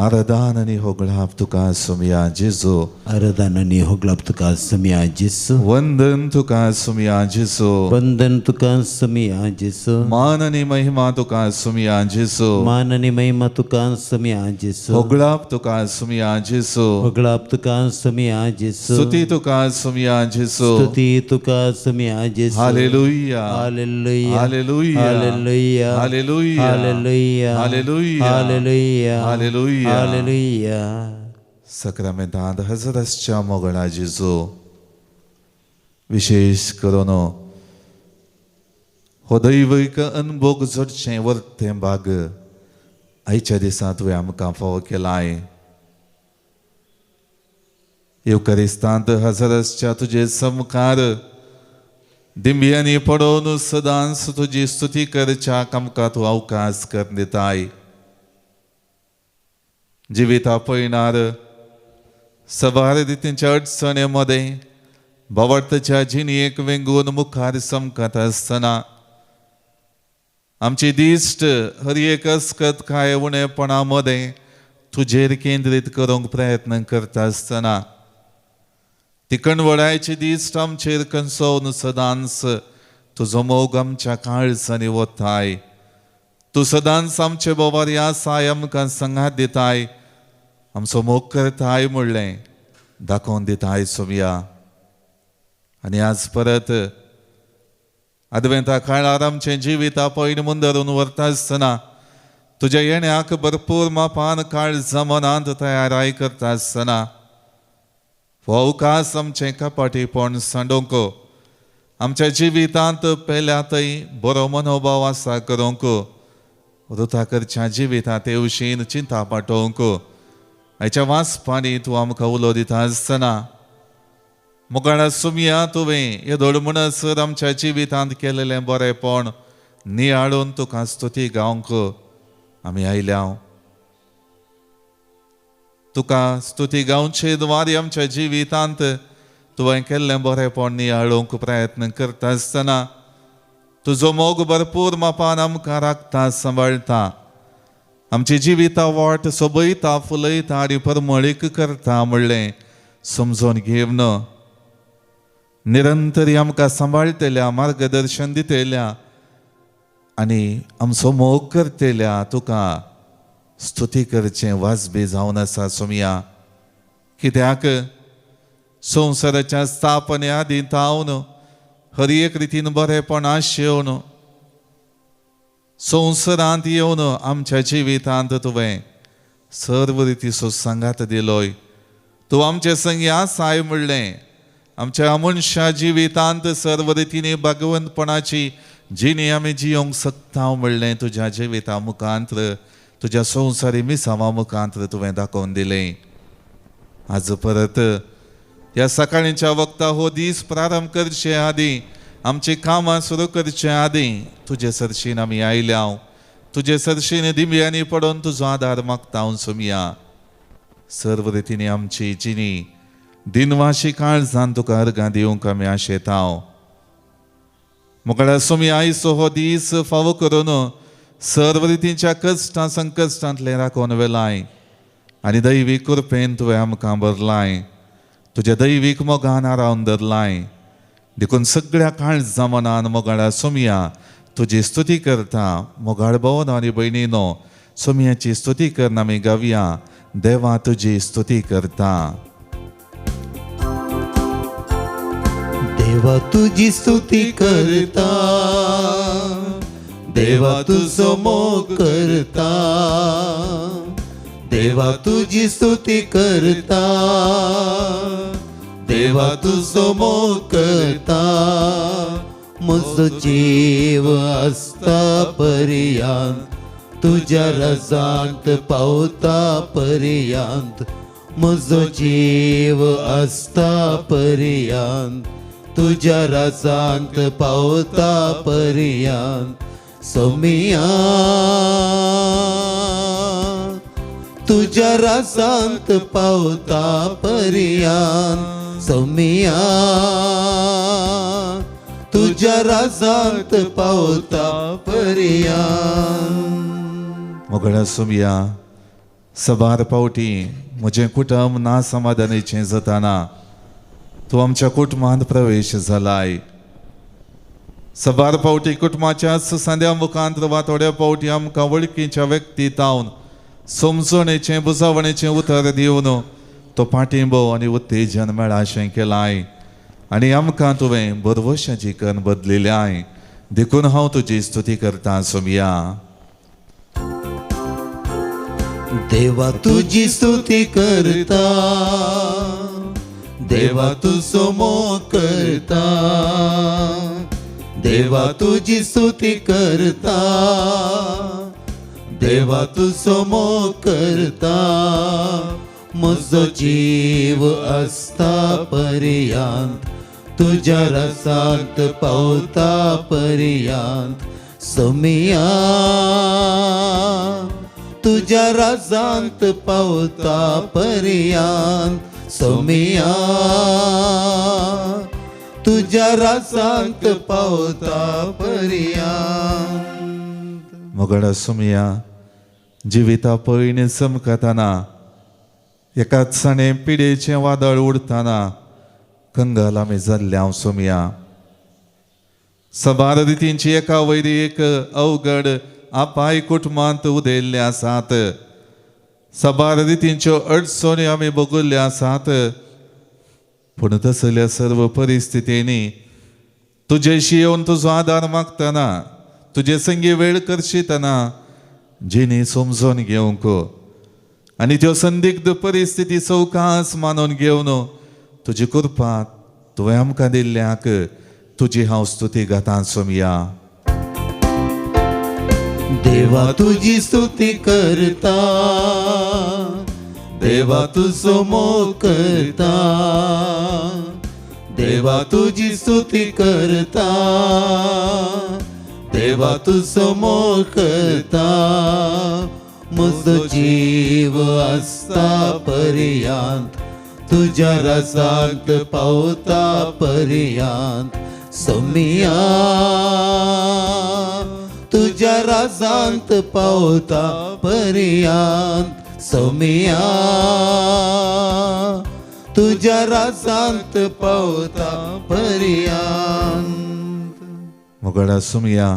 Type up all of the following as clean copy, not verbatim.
आराधनानी होगळाप तुका सुमिया जेजू आराधनांनी होगलाप तुका समिया जेसू वंदन तुका सुमिया जेजू वंदन तुका समिया जेसू मान आणि महिमा तुका सुमिया जेजू मान आणि महिमा तुका समिया जेसू होगळाप तुका सुमिया जेजू होगलाप तुका समिया जेसू स्तुती तुका सुमिया जेजू स्तुती तुका समिया जेसू हालेलुया हालेलुया हालेलुया हालेलुया हालेलुया हालेलुया हालेलुया हालेलुया हालेलुया हालेलुया सक्रमेंतांत हजरसच्या मोगळा जेजू विशेष करून हो दैविक अनुभव जोडचें वर्तें भाग आयच्या दिसा तुवें आमकां फावो केलाय युकरिस्तांत हजरसच्या तुजे समकार दिंब्यांनी पडोवन सदांच तुजी स्तुती करच्याक आमकां तूं अवकाश कर दिताय जिविता पळयणार सवार रितींच्या अडचणेमध्ये भोंवतच्या जिणयेक वेंगून मुखार समकत आसतना आमची दिश्ट हर एक अस्कत काय उणेपणा मध्ये तुजेर केंद्रीत करूंक प्रयत्न करता आसतना ती कणवडायची दिश्ट आमचेर कंसोवन सदांच तुजो मोग आमच्या काळजांनी वताय तूं सदांच आमचे बोवार आसाय आमकां संगात दिताय आमचो मोग करताय म्हणलें दाखोवन दिताय सुमिया आनी आज परत अद्वेंता काळार आमचें जिविता पयलीं मुंदरून व्हरता आसतना तुज्या येण्याक भरपूर मापान काळजां मनांत तयाराय करता आसतना हो अवकाश आमचें कपाटीपण सांडोवंक आमच्या जिवितांत पेल्यातय बरो मनोभाव आसा करूंक रुथाकरच्या जिवितांत येवशीन चिंता पाठोवंक आयच्या वाचपांनी तूं आमकां उलो दिता आसतना मुखार सुमिया तुवें येदोळ म्हणसर आमच्या जिवितांत केलेलें बरेंपण नियाळून तुका स्तुती गावंक आमी आयल्या तुका स्तुती गावचे द्वारे आमच्या जिवितांत तुवें केल्लें बरेंपण नियाळूंक प्रयत्न करता आसतना तुजो मोग भरपूर मापान आमकां राखता सांबाळटा आमची जिविता वाट सोबयता फुलयता आनी परमळीक करता म्हणलें समजून घेवन निरंतरी आमकां सांबाळटल्या मार्गदर्शन दितल्या आनी आमचो मोग करतल्या तुका स्तुती करचें वाजबी जावन आसा सुमिया कित्याक संवसाराच्या स्थापने आदीं तावन हर एक रितीन बरेपणा शेवन संवसारांत येवन आमच्या जिवितांत तुवें सर्व रिती सुसंगात दिलोय तूं आमचे संगी आसाय म्हणलें आमच्या मनशा जिवितांत सर्व रितींनी भगवंतपणाची जिणी आमी जियोंक शकता म्हणलें तुज्या जिविता मुखांत्र तुज्या संवसारी मिसावा मुखांत्र तुवें दाखोवन दिलें आज परत ह्या सकाळीच्या वक्ता हो दीस प्रारंभ करचे आदीं आमची कामां सुरू करचे आदीं तुजे सरशीन आमी आयल्या तुजे सरशीन दिंब्यांनी पडोवन तुजो आदार मागता हांव सुमिया सर्व रितींनी आमची जिणी दिनवाशी काळजान तुका अर्गां दिवंक आमी आशेता मुखार सुमिया आयचो हो दीस फावो करून सर्व रितींच्या कश्टां संकश्टांतले राखोवन वेलाय आनी दैवीक कृपेन तुवें आमकां भरलाय तुज्या दैवीक मोगान रावन धरलाय देखून सगळ्या काळजां मनान मोगाळा सुमिया तुजी स्तुती करता मोगाळ भवन आनी भयणीनो सुमियाची स्तुती करन आमी गावया देवा तुजी स्तुती करता देवा तुझी स्तुती करता देवा तुझो मोग करता देवा तुझी स्तुती करता देवा तुझो मोग करता म्हजो जीव आसता पर्यंत तुज्या रजांत पावता पर्यंत म्हजो जीव आसता पर्यंत तुज्या रजांत पावता पर्यंत सोमिया तुज्या रजांत पावता पर्यंत सोमिया तुज्या रजांत पावता पर्यंत मोगळा सुमिया सबार पावटी म्हजें कुटुंब ना समाधानीचें जाताना तूं आमच्या कुटुंबांत प्रवेश जालाय. सबार पावटी कुटुंबाच्या सुसांद्या मुखांत वा थोड्या पावटी आमकां वळखीच्या व्यक्ती तावन समजणेचें बुजावणेचें उतर दिवन तो पाठिंबो आनी उत्तेजन मेळा अशें केलाय आनी आमकां तुवें बरवशाची कन बदलिल्ल्याय. देखून हांव तुजी स्तुती करतां सोमिया. देवा तुझी स्तुती करता, देवा तुझो मोग करता, देवा तुझी स्तुती करता, देवा तुझो मोग करता. म्हजो जीव आसता पर्यंत तुज्या रसांत पावता पर्यंत सोमिया. तुझ्या राजांत पावता पर्यंत सोमिया. तुझ्या राजांत पावता पर्यंत. मोगडा सोमिया, जिविता पयलीं चमकताना एकाच सणे पिडेचें वादळ उडताना कंगाल आमी जाल्ले हांव सोमिया. सबार रितींची एका वयरी एक अवघड आपाय कुटुंबांत उदेल्ले आसात. सबार रितींच्यो अडचणी आमी भोगल्ले आसात. पूण तसल्या सर्व परिस्थितींनी तुजेशी येवन तुजो आदार मागतना, तुजे संगी वेळ करशितना जिणी समजून घेवंक आनी त्यो संदिग्ध परिस्थिती सवकास मानून घेवन तुजी कृपा तुवें आमकां दिल्ल्याक तुजी हांव स्तुती घातां सोमिया. देवा तुझी स्तुती करता, देवा तुझो मोग करता, देवा तुझी स्तुती करता, देवा तुझो मोग करता. म्हजो जीव आसता पर्यंत तुज्या रसांत पावता पर्यंत सोमिया. तुझ्या राजांत पावता पर्यंत सोमिया. तुझ्या राजांत पावता पर्यंत. मोगडा सोमिया,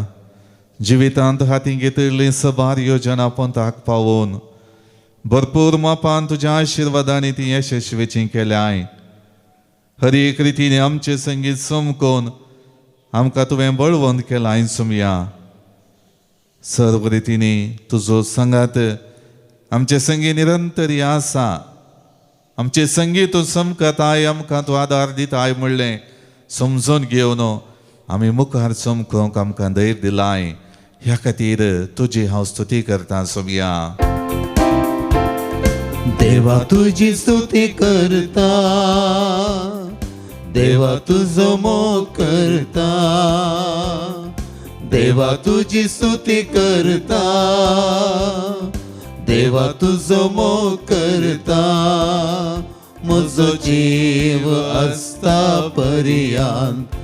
जिवितांत हातीं घेतिल्लीं सबार योजना पंथाक पावोवन भरपूर मापान तुज्या आशिर्वादांनी ती यशस्वीची केल्याय. हर एक रितीने आमचे संगीत समकोवन आमकां तुवें बळवंत केलाय सोमिया. सर्व रितींनी तुजो संगात आमचे संगी निरंतरी आसा. आमचे संगी तूं समकताय, आमकां तूं आदार दिताय म्हणलें समजून घेवन आमी मुखार चमकोवंक आमकां धैर्य दिलाय. ह्या खातीर तुजी हांव स्तुती करतां सोमिया. देवा तुझी स्तुती करता, देवा तुझो मोग करता, देवा तुझी स्तुती करता, देवा तुझो मोग करता. म्हजो जीव आसता पर्यंत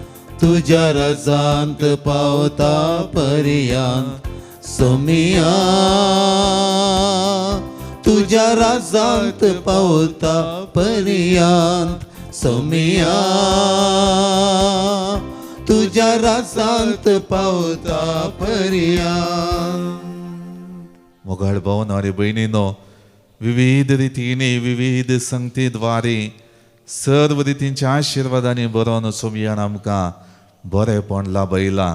तुज्या रजांत पावता पर्यंत सोमिया. तुझ्या राजांत पावता पर्यंत सोमिया. तुझ्या राजांत पावता पर्यंत. मोगाळ भावनारे भयणीनो, विविध रितींनी विविध संगतीद्वारे सर्व रितींच्या आशिर्वादांनी बरोवन सोमियान आमकां बरेपण लाभयला.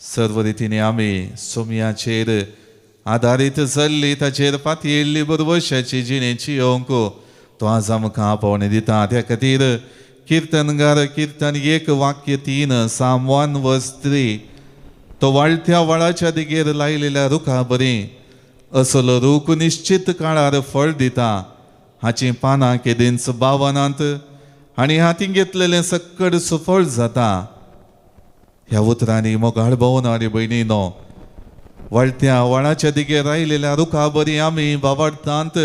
सर्व रितींनी आमी सोमियाचेर आदारीत जाल्ली, ताचेर पातयेल्ली बरवशाची जिणेची येवंक तो आज आमकां आपोवणें दिता. त्या खातीर कीर्तनगार कीर्तन 1:3 Psalm 1:3 तो वाळत्या वळाच्या दिगेर लायलेल्या रुखा बरी असलो रूख निश्चित काळार फळ दिता. हाची पानां केदींच बावनांत आनी हातीं घेतलेलें सक्कड सुफळ जाता. ह्या उतरांनी मोगाळ भोवनारी भयणीनो, वळत्या वळाच्या दिगेर रायलेल्या रुखा बरी आमी बाबार्थांत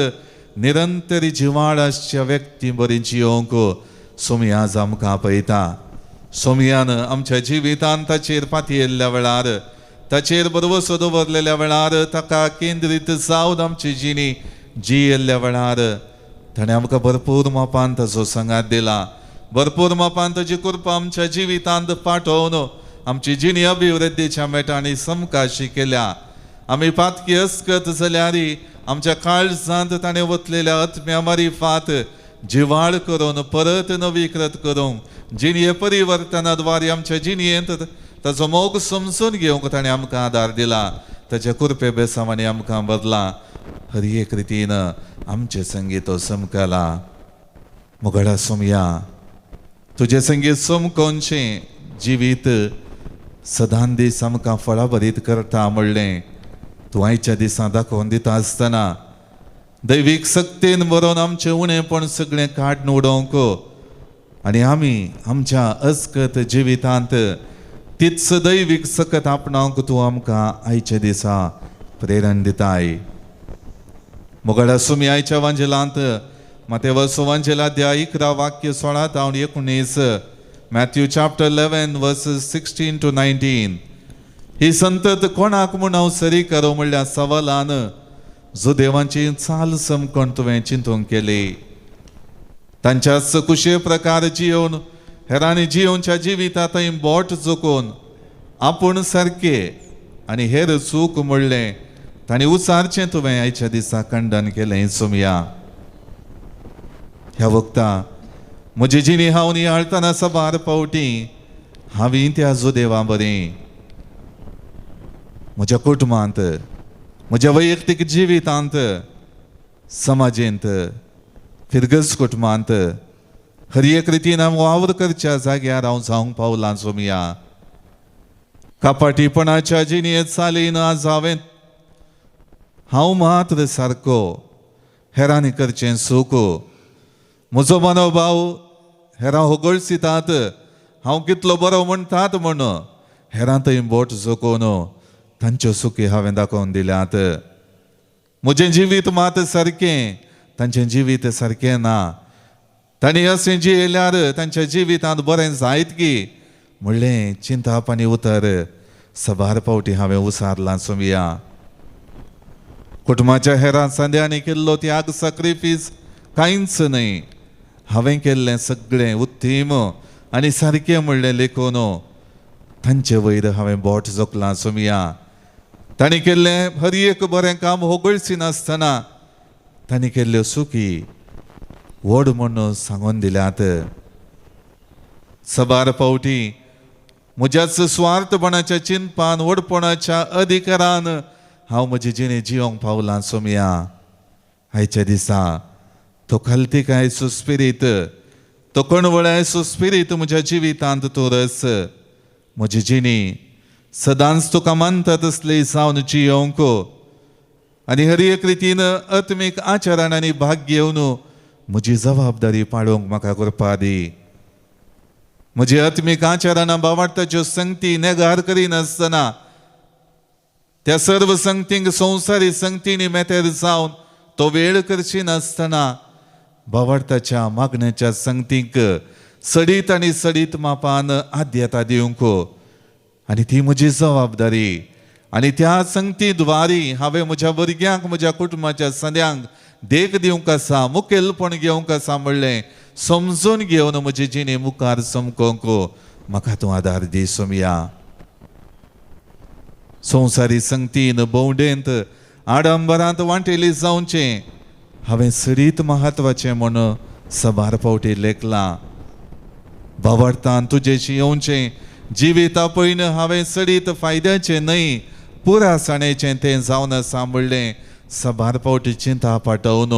निरंतरी जिवाळाच्या व्यक्ती बरी जियोंक सोमिया आज आमकां आपयता. सोमियान आमच्या जिवितांत ताचेर पातयेल्ल्या वेळार, ताचेर बरवसो दवरलेल्या वेळार ताका केंद्रीत जावन आमची जिणी जी येल्ल्या वेळार ताणें आमकां भरपूर मोपान ताचो संगात दिला, भरपूर मोपान ताची कृपा आमच्या जिवितांत पाठोवन आमची जिणी अभिवृद्धीच्या मेटांनी समकाशी केल्या. आमी पातकी अस्कत जाल्यारय आमच्या काळजांत ताणें वतलेल्या आत्म्या मारिफात जिवाळ करून परत नवीकृत करूंक जिणये परिवर्तनाद्वारे आमच्या जिणयेंत ताचो मोग समजून घेवंक ताणें आमकां आदार दिला. ताच्या कृपे बेसावांनी आमकां बदला. हर एक रितीन आमचे संगीत तो समकला. मुगडा सोमया, तुझे संगीत समकोनचे जिवीत सदां दीस आमकां फळां भरीत करता म्हणलें तूं आयच्या दिसां दाखोवन दिता आसतना दैवीक सक्तीन बरोवन आमचें उणेपण सगळें काडून उडोवंक आनी आमी आमच्या अस्कत जिवितांत तीच दैवीक सकत आपणावंक तूं आमकां आयच्या दिसा प्रेरण दिताय. मुगडा सुमी आयच्या वांजेलांत मातेव सुवांजेला अध्याय 11 वाक्य 16 तावन 19, मॅथ्यू चॅप्टर 11 वर्सेस 16 to 19. ही संतत कोणाक म्हूण हांव सरी करो म्हणल्यार सवालान जो देवाची चाल समकोन तुवें चिंतूंक केली. तांच्याच कुशे प्रकार जियोवन हेरांनी जियोवच्या जिवितांतय बोट चुकून आपूण सारके आनी हेर चूक म्हणलें तांणी उसारचें तुवें आयच्या दिसा खंडन केलें. सुमया, ह्या वक्ता म्हजी जिणी हांव नियाळतना सबार पावटी हांवें त्या जो देवा बरें म्हज्या कुटुंबांत, म्हज्या वैयक्तीक जिवितांत, समाजेंत, फिरगस कुटुंबांत हर एक रितीन हांव वावर करच्या जाग्यार हांव जावंक पावलां. सोमया, कापाटीपणाच्या जिणयेंत चालीन आज हांव मात्र सारको हेरांनी करचें सूख. म्हजो मनोभाव हेरां होगळसितात, हांव कितलो बरो म्हणटात म्हण हेरांतय बोट जोकोवन तांच्यो सुखी हांवें दाखोवन दिल्यात. म्हजें जिवीत मात सारकें, तांचें जिवीत सारकें ना. तांणी अशें जियेल्यार तांच्या जिवितांत बरें जायत की म्हणलें चिंताप आनी उतर सबार पावटी हांवें उसारलां. सुमया, कुटुंबाच्या हेरां सांद्यांनी केल्लो त्याग सॅक्रिफीस कांयच न्हय. हांवें केल्लें सगळें उत्तीम आनी सारकें म्हणलें लेखून तांचे वयर हांवें बोट जोखलां. सुमया, तांणी केल्लें हर एक बरें काम होगळसी नासतना तांणी केल्ल्यो सुखी व्हड म्हणून सांगून दिल्यात. सबार पावटी म्हज्याच स्वार्थपणाच्या चिंतपान वडपणाच्या अधिकारान हांव म्हजी जिणी जियोंक पावलां. सोमया, आयच्या दिसा तो खालतीकाय सुस्पिरीत, तो कणवळाय सुस्पिरीत म्हज्या जिवितांत तूं रस. म्हजी जिणी सदांच तुका मानता तसली जावन जियोंक आनी हर एक रितीन आत्मीक आचरण आनी भाग घेवन म्हजी जबाबदारी पाळोवंक म्हाका कृपा दी. म्हजी आत्मीक आचरणां बावार्थाच्यो संगती नेगार करिनासतना त्या सर्व संगतींक संवसारी संगतींनी मेतेर जावन तो वेळ करची नासतना बावार्थाच्या मागण्याच्या संगतींक सडीत आनी सडीत मापान आद्यता दिवंक आनी ती म्हजी जबाबदारी. आनी त्या संगती द्वारे हांवें म्हज्या भुरग्यांक, म्हज्या कुटुंबाच्या सद्यांक देख दिवंक आसा, मुखेलपण घेवंक आसा म्हणलें समजून घेवन म्हजी जिणी मुखार समकोवंक म्हाका तूं आदार दी. सोमया, संवसारी संगतीन भोंवडेंत आडंबरांत वांटेली जावचें हांवें सडीत म्हत्वाचें म्हूण सबार पावटी लेखलां. बावार्थान तुजेशी येवचें जिविता पयन हांवें सडीत फायद्याचें न्हय पुरासाणेचें तें जावन आसा म्हणलें सबार पावटी चिंता पाठवून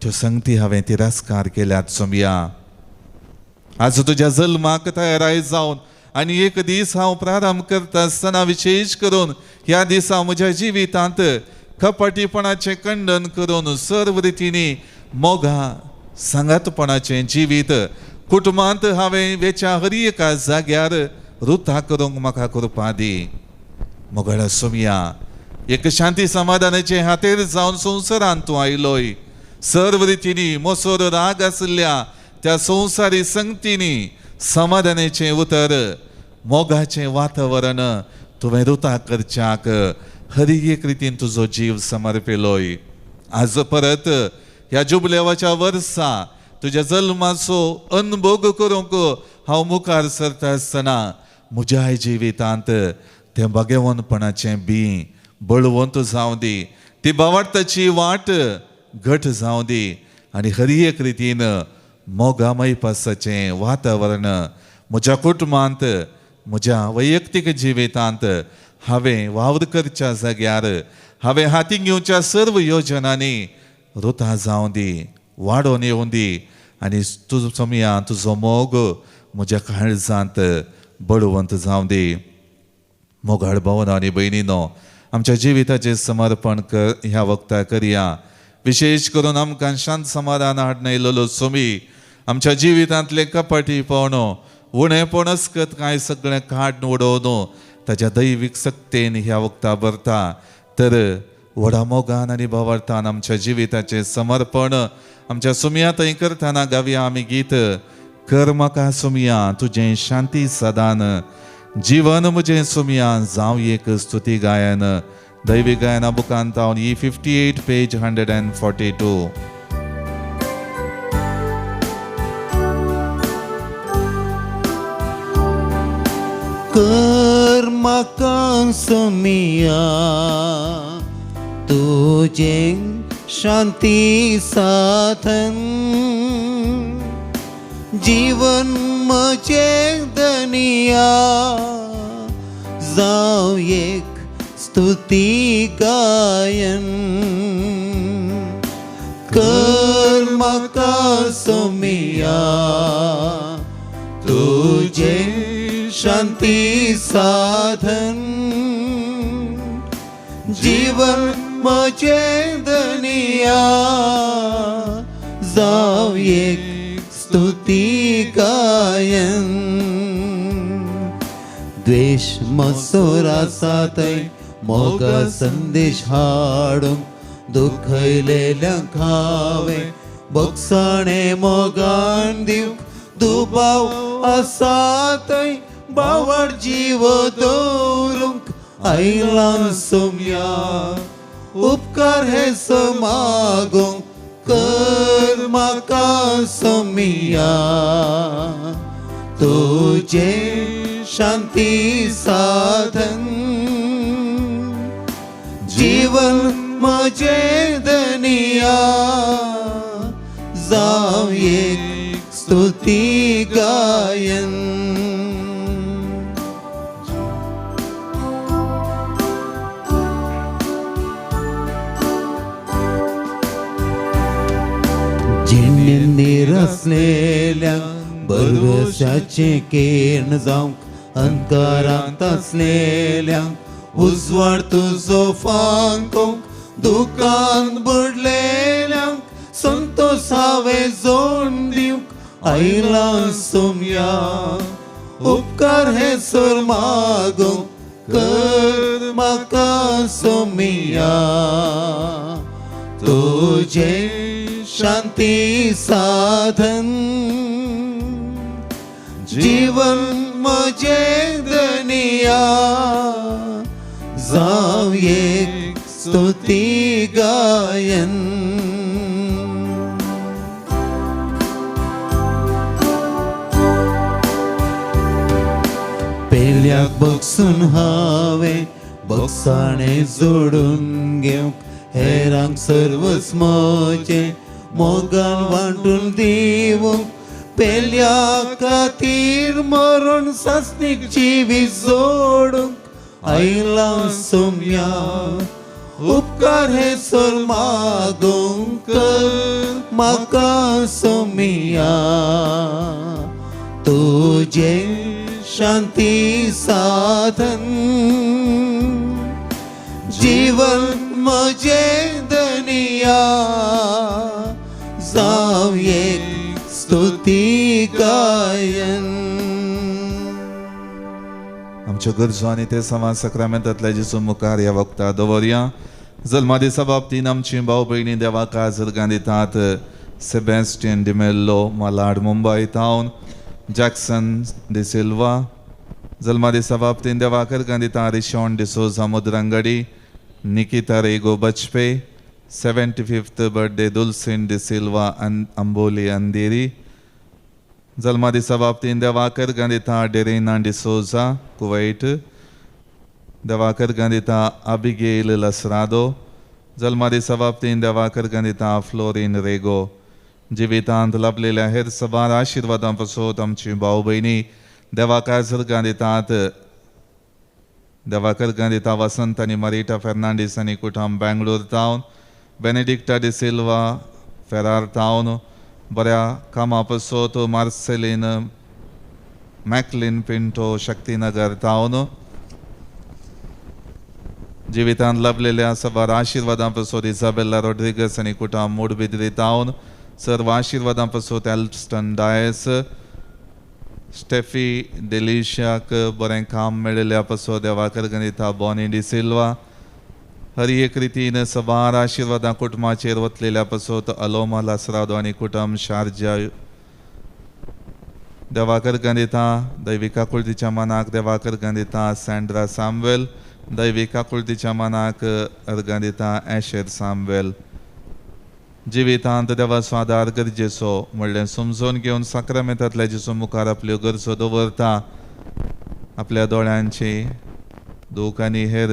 त्यो संगती हांवें तिरस्कार केल्यात. सोमया, आज तुज्या जल्माक तयाराय जावन आनी एक दीस हांव प्रारंभ करता आसतना विशेश करून ह्या दिसा म्हज्या जिवितांत कपटीपणाचें खंडन करून सर्व रितींनी मोगा सांगातपणाचें जिवीत कुटुंबांत हांवें वेच्या हर एका जाग्यार रुता करूंक म्हाका कृपा दी. मोगळा सोमया, एक शांती समाधानाचे हातेर जावन संवसारांत तूं आयलोय. सर्व रितींनी मोसोर राग आसल्या त्या संवसारी संगतींनी समाधानाचें उतर, मोगाचें वातावरण तुवें रुता करच्याक हर एक रितीन तुजो जीव समर्पिलोय. आज परत ह्या जुबलेवाच्या वर्सा तुझ्या जल्माचो अनुभव करूंक हांव मुखार सरता आसतना म्हज्या जिवितांत तें बागेवनपणाचें बी बळवंत जावं दी, ती भावार्थाची वाट घट जावं दी आनी हरी एक रितीन मोगामय पासाचें वातावरण म्हज्या कुटुंबांत म्हज्या वैयक्तीक जिवितांत हांवें वावर करच्या जाग्यार हांवें हातीक घेवच्या सर्व योजनांनी रुतां जावं दी, वाडोवन येवं दी आनी तुजो समिया तुजो मोग म्हज्या काळजांत बळवंत जावं दी. मोगाळ भावना आनी भयणीनो, आमच्या जिविताचें समर्पण ह्या वक्तार करया. विशेश करून आमकां शांत समाधान हाडून येयलेलो सोमी आमच्या जिवितांतले कपटीपण उणेपण अस्कत कांय सगळें काडून उडोवन ताच्या दैवीक सक्तेन ह्या वक्ता भरता. तर व्हडा मोगान आनी भावार्थान आमच्या जिविताचें समर्पण आमच्या सुमया थंय करतना गावया आमी गीत. कर म्हाका सुमया तुजें शांती सदान, जीवन म्हजें सुमया जावं एक स्तुती गायन. दैवी गायना बुकांत हांव E58 पेज 142. कर म्हाका सुमया तुजें शांती साधन, जीवन म्हजें दनिया जावं एक स्तुती गायन. कर म्हाका सुमया तुजें शांती साधन, जीवन म्हजें दनिया जावं एक स्तुती गायन. द्वेष मसोर आसा थंय मोगा संदेश हाडूंक, दुखयलेल्यांक हांवें बोगसाणें मोगान दिवंक. दुबाव आसा थंय बावड जीव दवरूंक आयलां सुमया उपकार हे मागोंक. कर म्हाका सुमया तुजें शांती साधन, जीवन म्हजें दनिया जावं एक स्तुती गायन. जिणेन निरसलेल्यांक भरवशाचें केण जावंक, अंतरांत आसलेल्यांक उजवाड तुजो फांकोंक. दुकान बुडलेल्यांक संतोष हांवें जोड दिवंक आयलां सुमया उपकार हे सोर मागोंक. कर म्हाका सुमया तुजें शांती साधन, जीवन म्हजें दनिया जावं एक स्तुती गायन. पेल्याक बगसून हांवें बोगसाणें जोडून घेवंक, हेरांक सर्वच म्हजें मोगान वांटून दिवंक. पेल्या खातीर मरून सासणीक जिवीत जोडूंक आयलां सुमया उपकार हे सोर मागोंक. म्हाका सुमया तुजें शांती साधन, जीवन म्हजें दनिया जावं एक स्तुती गायन. आमच्यो गरजो आनी ते समा सक्रामेंतांतल्या जेजू मुखार ह्या वक्ता दवरया. जल्मा दिसा बाबतीन आमची भाव भयणी देवाक आजरगां दितात. सेबॅस्टियन डिमेल्लो, मालाड, मुंबय टावन. जॅक्सन डि सिल्वा. जल्मा दिसा बाबतीन देवाक अर्गां दिता. रिशॉन डिसोजा, मुद्रंगडी. निकिता रेगो बचपे. 75th birthday Dulcin de Silva and Amboli Andiri. जल्मा दिसा बाबतीन देवाकर गंदिता डेरेना डिसोजा कुवैत. देवाकर गंदिता अबिगेल लसरादो. जल्मा दिसा बाबतीन देवाकर गंदिता फ्लोरिन रेगो. जिवितांत लाभलेल्या हेर सबार आशीर्वादांपासून आमची भाऊ बहिणी देवाकर गंदितात देवाकर गंदिता वसंत आणि मरिटा फेर्नांडीस आणि कुटुंब बँगलोर टाउन. बेनेडिक्टा डि सिल्वा फेरार टाउन. बऱ्या कामापासून Marcelin McLean Pinto Shaktinagar town. जिवितांत लाभलेल्या सबार आशीर्वादांपासून इसाबेला रॉड्रिगस आणि कुटुंब मूडबिद्री टाउन. सर्व आशीर्वादांपासून एल्स्टन डायस. स्टेफी डेलिशियाक बरें काम मेळिल्ल्या पासून देवाकर गंदिता बॉनी डि सिल्वा. हर एक रितीन सबार आशीर्वादां कुटुंबाचेर वतलेल्या पासून अलोमा लासरादो आणि कुटुंब शारजा. देवाकर गंदिता दैविका कुळतीच्या मनाक देवाकर गंदिता सँड्रा सामवेल. दैविका कुळतीच्या मनाक अर्गंदिता ॲशर सामवेल. जिवितांत देवा स्वादार गरजेचो म्हणलें समजून घेवन साक्रामेंतांतल्या जेजू मुखार आपल्यो गरजो दवरता. आपल्या दोळ्यांची दूख आनी हेर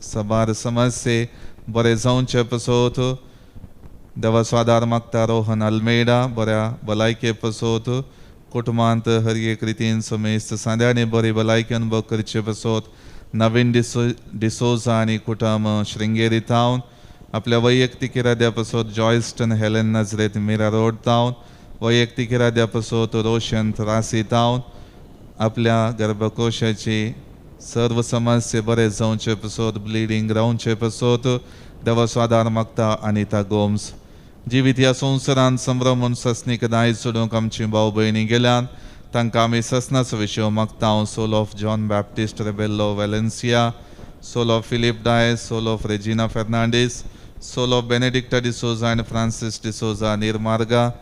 सबार समस्ये बरे जावचे पासून देवा स्वादार मागता. रोहन अल्मेडा बऱ्या भलायके पासून कुटुंबांत हर एक रितीन समेस्त सांद्यानी बरी भलायकी अनुभव करचे पासून नवीन डिसोजा आनी कुटुंब श्रृंगेरी टाउन. आपल्या वैयक्तीक इराद्यापासून जॉयस्टन हेलेन नजरेत मिरा रोड टाउन. वैयक्तीक इराद्यापासून रोशन रासी टाउन. आपल्या गर्भकोशाची सर्व समस्ये बरे जावचे पासून ब्लिडिंग रावचे पासून देवा स्वादार मागता. अनिता गोम्स. जिवीत ह्या संवसारांत संभ्रमून ससनीक दायज सोडूंक आमची भाऊ भयणी गेल्यान तांकां आमी ससनाचो विशय मागता. Soul of John Baptist Rebello Valencia. Soul of Philip Dias. Soul of Regina Fernandes. soul of Benedicta D'Souza and Francis D'Souza Nirmarga,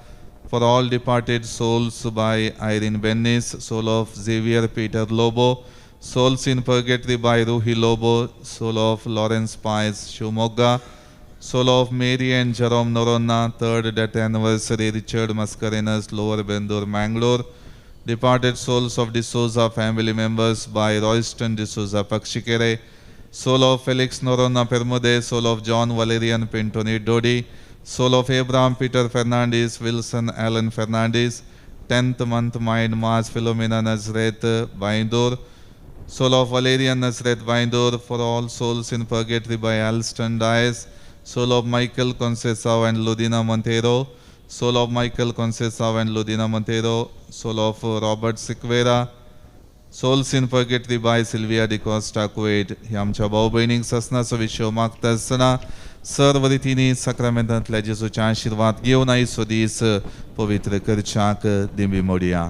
for all departed souls by Irene Bennis, soul of Xavier Peter Lobo, souls in purgatory by Ruhi Lobo, soul of Lawrence Pies Shumoga, soul of Mary and Jerome Noronna, 3rd death anniversary Richard Mascarenas, Lower Bendur, Mangalore, departed souls of D'Souza family members by Royston D'Souza Pakshikere, soul of Felix Noronna Permude, soul of John Valerian Pintoni Dodi, soul of Abraham Peter Fernandez, Wilson Allen Fernandez, 10th month mind Mass Philomena Nazareth Baindur, soul of Valerian Nazareth Baindur, for all souls in purgatory by Alston Dias, soul of Michael Concesao and Ludina Montero, soul of Michael Concesao and Ludina Montero, soul of Robert Siqueira, souls in purgatory by Sylvia de Costa Kuwait. हे आमच्या भाऊ बहिणींक ससनाचो विशय मागता आसतना सर्व रितींनी साक्रामेंतांतल्या जेजूचे आशीर्वाद घेवन आयचो दीस पवित्र करच्याक दिंबी मोडया.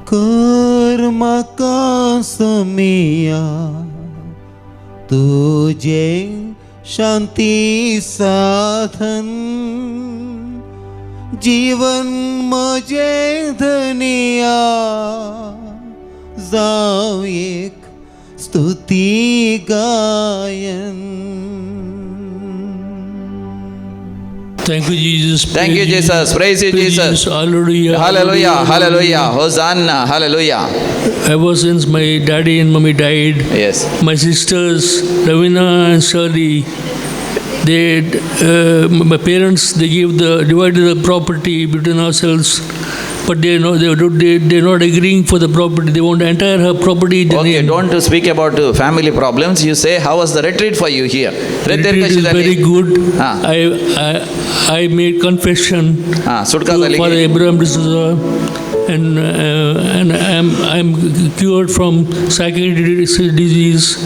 कर म्हाका समिया तुझे शांती साधन, जीवन म्हजे धनिया जाव एक स्तुती गायन. Thank you, Jesus. Thank you, Jesus. Praise you, Jesus. Hallelujah. Hallelujah. Hallelujah. Hosanna. Hallelujah. Ever since my daddy and mommy died, Yes. my sisters, Ravina and Shirley, my parents, they divided the property between ourselves, but they're not agreeing for the property. They want the entire property. Okay, don't speak about family problems. You say, how was the retreat for you here? Retreat is very good. Ah. I made confession Sutka to Father Abraham D'Souza, and I'm cured from psychiatric disease.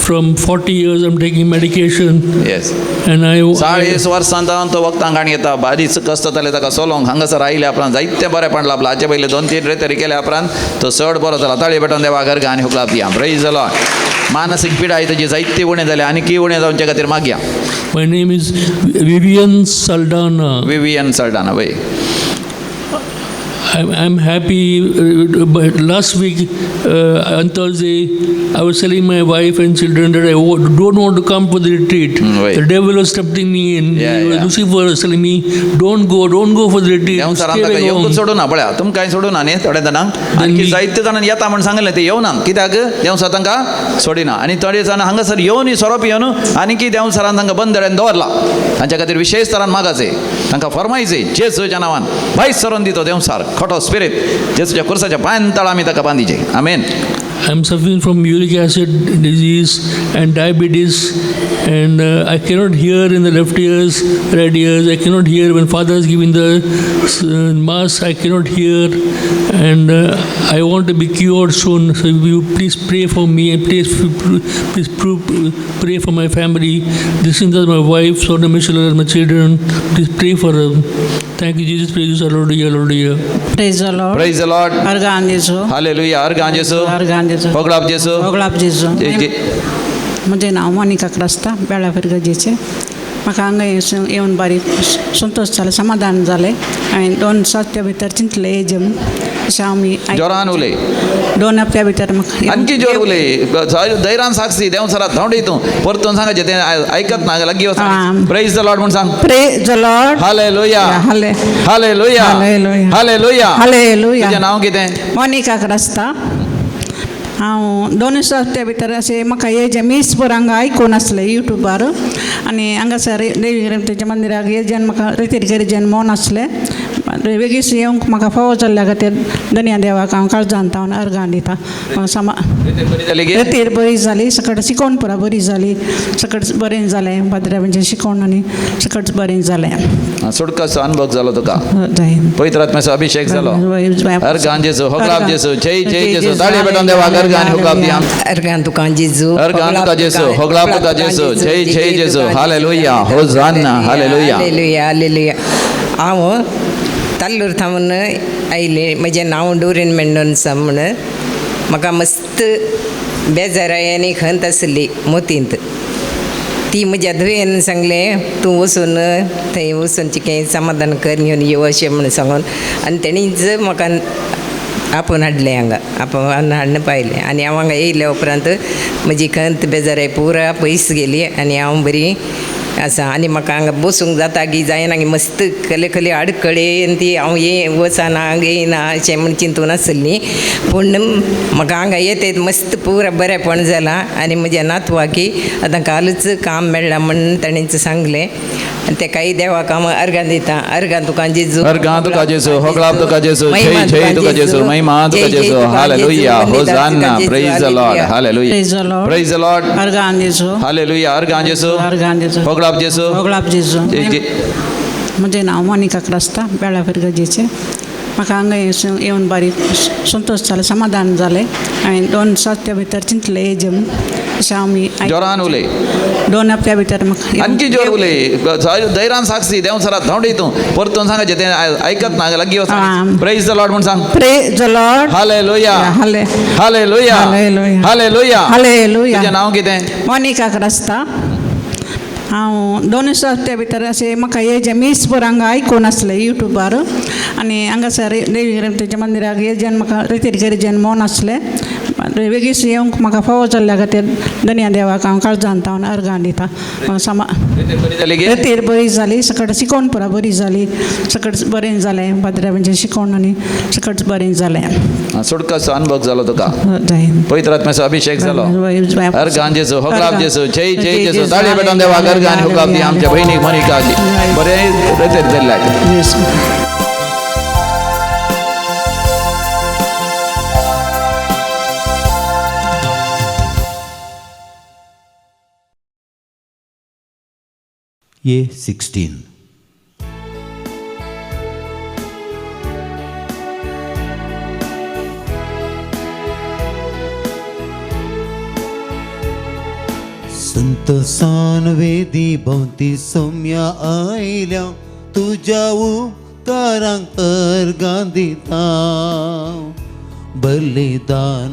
From 40 years I'm taking medication. Yes. And I 40 वर्सांत तो वक्तांक आनी येता बारीच कस्त जाले ताका सोलोंक हांगासर आयले आपणान जायते बरें पण लाभला. हाचे पयलीं 2-3 रेतरी केले आपणान तो चड बरो जाला. ताळी भेटोन देवा घर आनी हुक लाभया. Praise the Lord. मानसीक पिडाय ताची जायती उणें जाले आनी की उणें जावचे खातीर मागया. My name is Vivian Saldana. Vivian Saldana. वय. I'm happy. But last week, on Thursday, I was telling my wife and children that I don't want to come for the retreat. Right. The devil was tempting me, and Yeah. Lucifer was telling me, don't go for the retreat. Dev sir Stay आता at येऊन home. सोडू ना पळ्या तुम काय सोडू ना न्ही थोड्या जाणांक आणखी जायते जाणांनी येता म्हण सांगले ते येवनात कित्याक देव सर तांकां सोडिना आनी थोडे जाण हांगासर येवन सोरोप येवन आनी देव सरान तांकां बंदड्यान दवरला तांच्या खातीर विशेष तरान मागाचे तांकां फरमायचे जेसूच्या नांवान भायर सरोन दितो देव सर खोटो स्पिरीट जेसूच्या कुर्साच्या पांयान तळ आमी ताका बांदीचे आमेन. I'm suffering from uric acid disease and diabetes, and I cannot hear in the left ears, right ears. I cannot hear when Father is giving the mass. I cannot hear, and I want to be cured soon. So you please pray for me, and please pray for my family. This is my wife, Sona Michelle, and my children. Please pray for them. Thank you, Jesus. Praise you, hallelujah, hallelujah. Praise the Lord. Praise the Lord. Argan Jesu. हालेलुया अर्गां जेसू Argan Jesu. होगलाप जेसू Oglap Jesu. जे- म्हजें नांव मोनिका क्रास्ता बेळापूर गजेचें. म्हाका हांगा येवन बारीक संतोश जालें समाधान जालें. हांवें 2 सप्त्या भितर चिंतलें हेजें अशें आमी जोरान उलय 2 हप्त्या भितर म्हाका आणखी जोर उलय धैर्यान साक्षी देव सरात धांवडी तूं परतून सांगायचे ते ऐकत ना लागी प्रेज द लॉर्ड म्हण सांग Praise the Lord. Hallelujah Halle- hallelujah Hallelujah. Hallelujah Hallelujah. तुजें नांव कितें मोनिका क्रास्ता. हांव 2 सप्त्या भितर अशें म्हाका हेजें मिसभर हांगा आयकून आसलें युट्यूबार आनी हांगासर देवी तेच्या मंदिराक हेजें म्हाका रितीर गिरिजेन मोन आसलें वेगळीच येवंक म्हाका फावो जाल्ल्या खातीर धन्या देवाक हांव काळजांत हांव अर्गां दिता. रितीर बरी जाली सकट शिकोवन पुरा बरी जाली सकट बरें जालें पाद्र्या म्हणजे शिकोवन आनी सकट बरें जालें. सुटकाचो अनुभव जालो तुका जायन पवित्र आत्म्याचो अभिषेक जालो अर्गां जेसू होगलाप जेसू जय जय जेसू ताळी पेटोवन देवाक अर्गां आनी होगलाप दिया अर्गां तुका जेजू अर्गां तुका जेसू होगलाप तुका जेसू जय जय जेसू हालेलुया होसाना हालेलुया हालेलुया हालेलुया. हांव ताल्लूर थांबून आयलें म्हजें नांव डोरेन मेंडोन्सा म्हण म्हाका मस्त बेजाराय आनी खंत आसली मोतींत ती म्हज्या धुयेन सांगलें तूं वचून थंय वचून चिकें समाधान कर घेवन यो अशें म्हण सांगून आनी तेणीच म्हाका आपोवन हाडलें हांगा आपोवन हाडून पायलें आनी हांव हांगा येयल्या उपरांत म्हजी खंत बेजाराय पुरा पयस गेली आनी हांव बरी आसा आनी म्हाका हांगा बसूंक जाता की जायना की मस्त खले खले आडकळे ती हांव वचना येयना अशें म्हण चिंतून आसली पूण म्हाका हांगा येते मस्त पुरा बरेंपण जालां आनी म्हज्या नातवाकी आतां कालच काम मेळ्ळां म्हण ताणेंच सांगलें तेकाय देवाक हांव अर्गां दिता अर्गां तुका जेजू अर्गां तुका जेसू होगलाप तुका जेसू जय जय तुका जेसू महिमा तुका जेसू हालेलुया होसाना प्रेज द लॉर्ड हालेलुया Praise the Lord. Praise the Lord अर्गां जेसू हालेलुया अर्गां जेसू अर्गां जेसू होगलाप जेसू ओगलाप जेजू. जय जय म्हजें नांव मोनिका क्रास्ता बेळापूर गजेचें. म्हाका हांगा येवन बारीक संतोश जालें समाधान जालें. हांवें 2 सप्त्या भितर चिंतलें हेजें अशें आमी जोरान उलय 2 हप्त्या भितर म्हाका आणखी जोर उलय धैर्यान साक्षी देव सरात धांवडी तूं परतून सांगायचे ते ऐकत ना लागी प्रेज द लॉर्ड म्हण सांग Praise the Lord. Hallelujah Halle- hallelujah Hallelujah. Hallelujah Hallelujah. तुजें नांव कितें मोनिका क्रास्ता. हांव 2 सप्त्या भितर अशें म्हाका हेजें मिसभर हांगा आयकून आसलें युट्यूबार आनी हांगासर देवी तेच्या मंदिराक हेजें म्हाका रितीर गिरिजेन मोन आसलें वेगळीच येवंक म्हाका फावो जाल्ल्या खातीर धन्या देवाक हांव काळजांत हांव अर्गां दिता. रितीर बरी जाली सकट शिकोवन पुरा बरी जाली सकट बरें जालें पाद्र्या म्हणजे शिकोवन आनी सकट बरें जालें. सुटकाचो अनुभव जालो तुका जायन पवित्र आत्म्याचो अभिषेक जालो अर्गां जेसू होगलाप जेसू जय जय जेसू ताळी पेटोवन देवाक अर्गां आनी होगलाप दिया आमच्या भयणीक मोनिका बरें रितीर जाल्ल्या Year 16. संतसान वेदी भोवती सौम्या आयल्या तुज्या उपकारांक अर्गां दिता बलिदान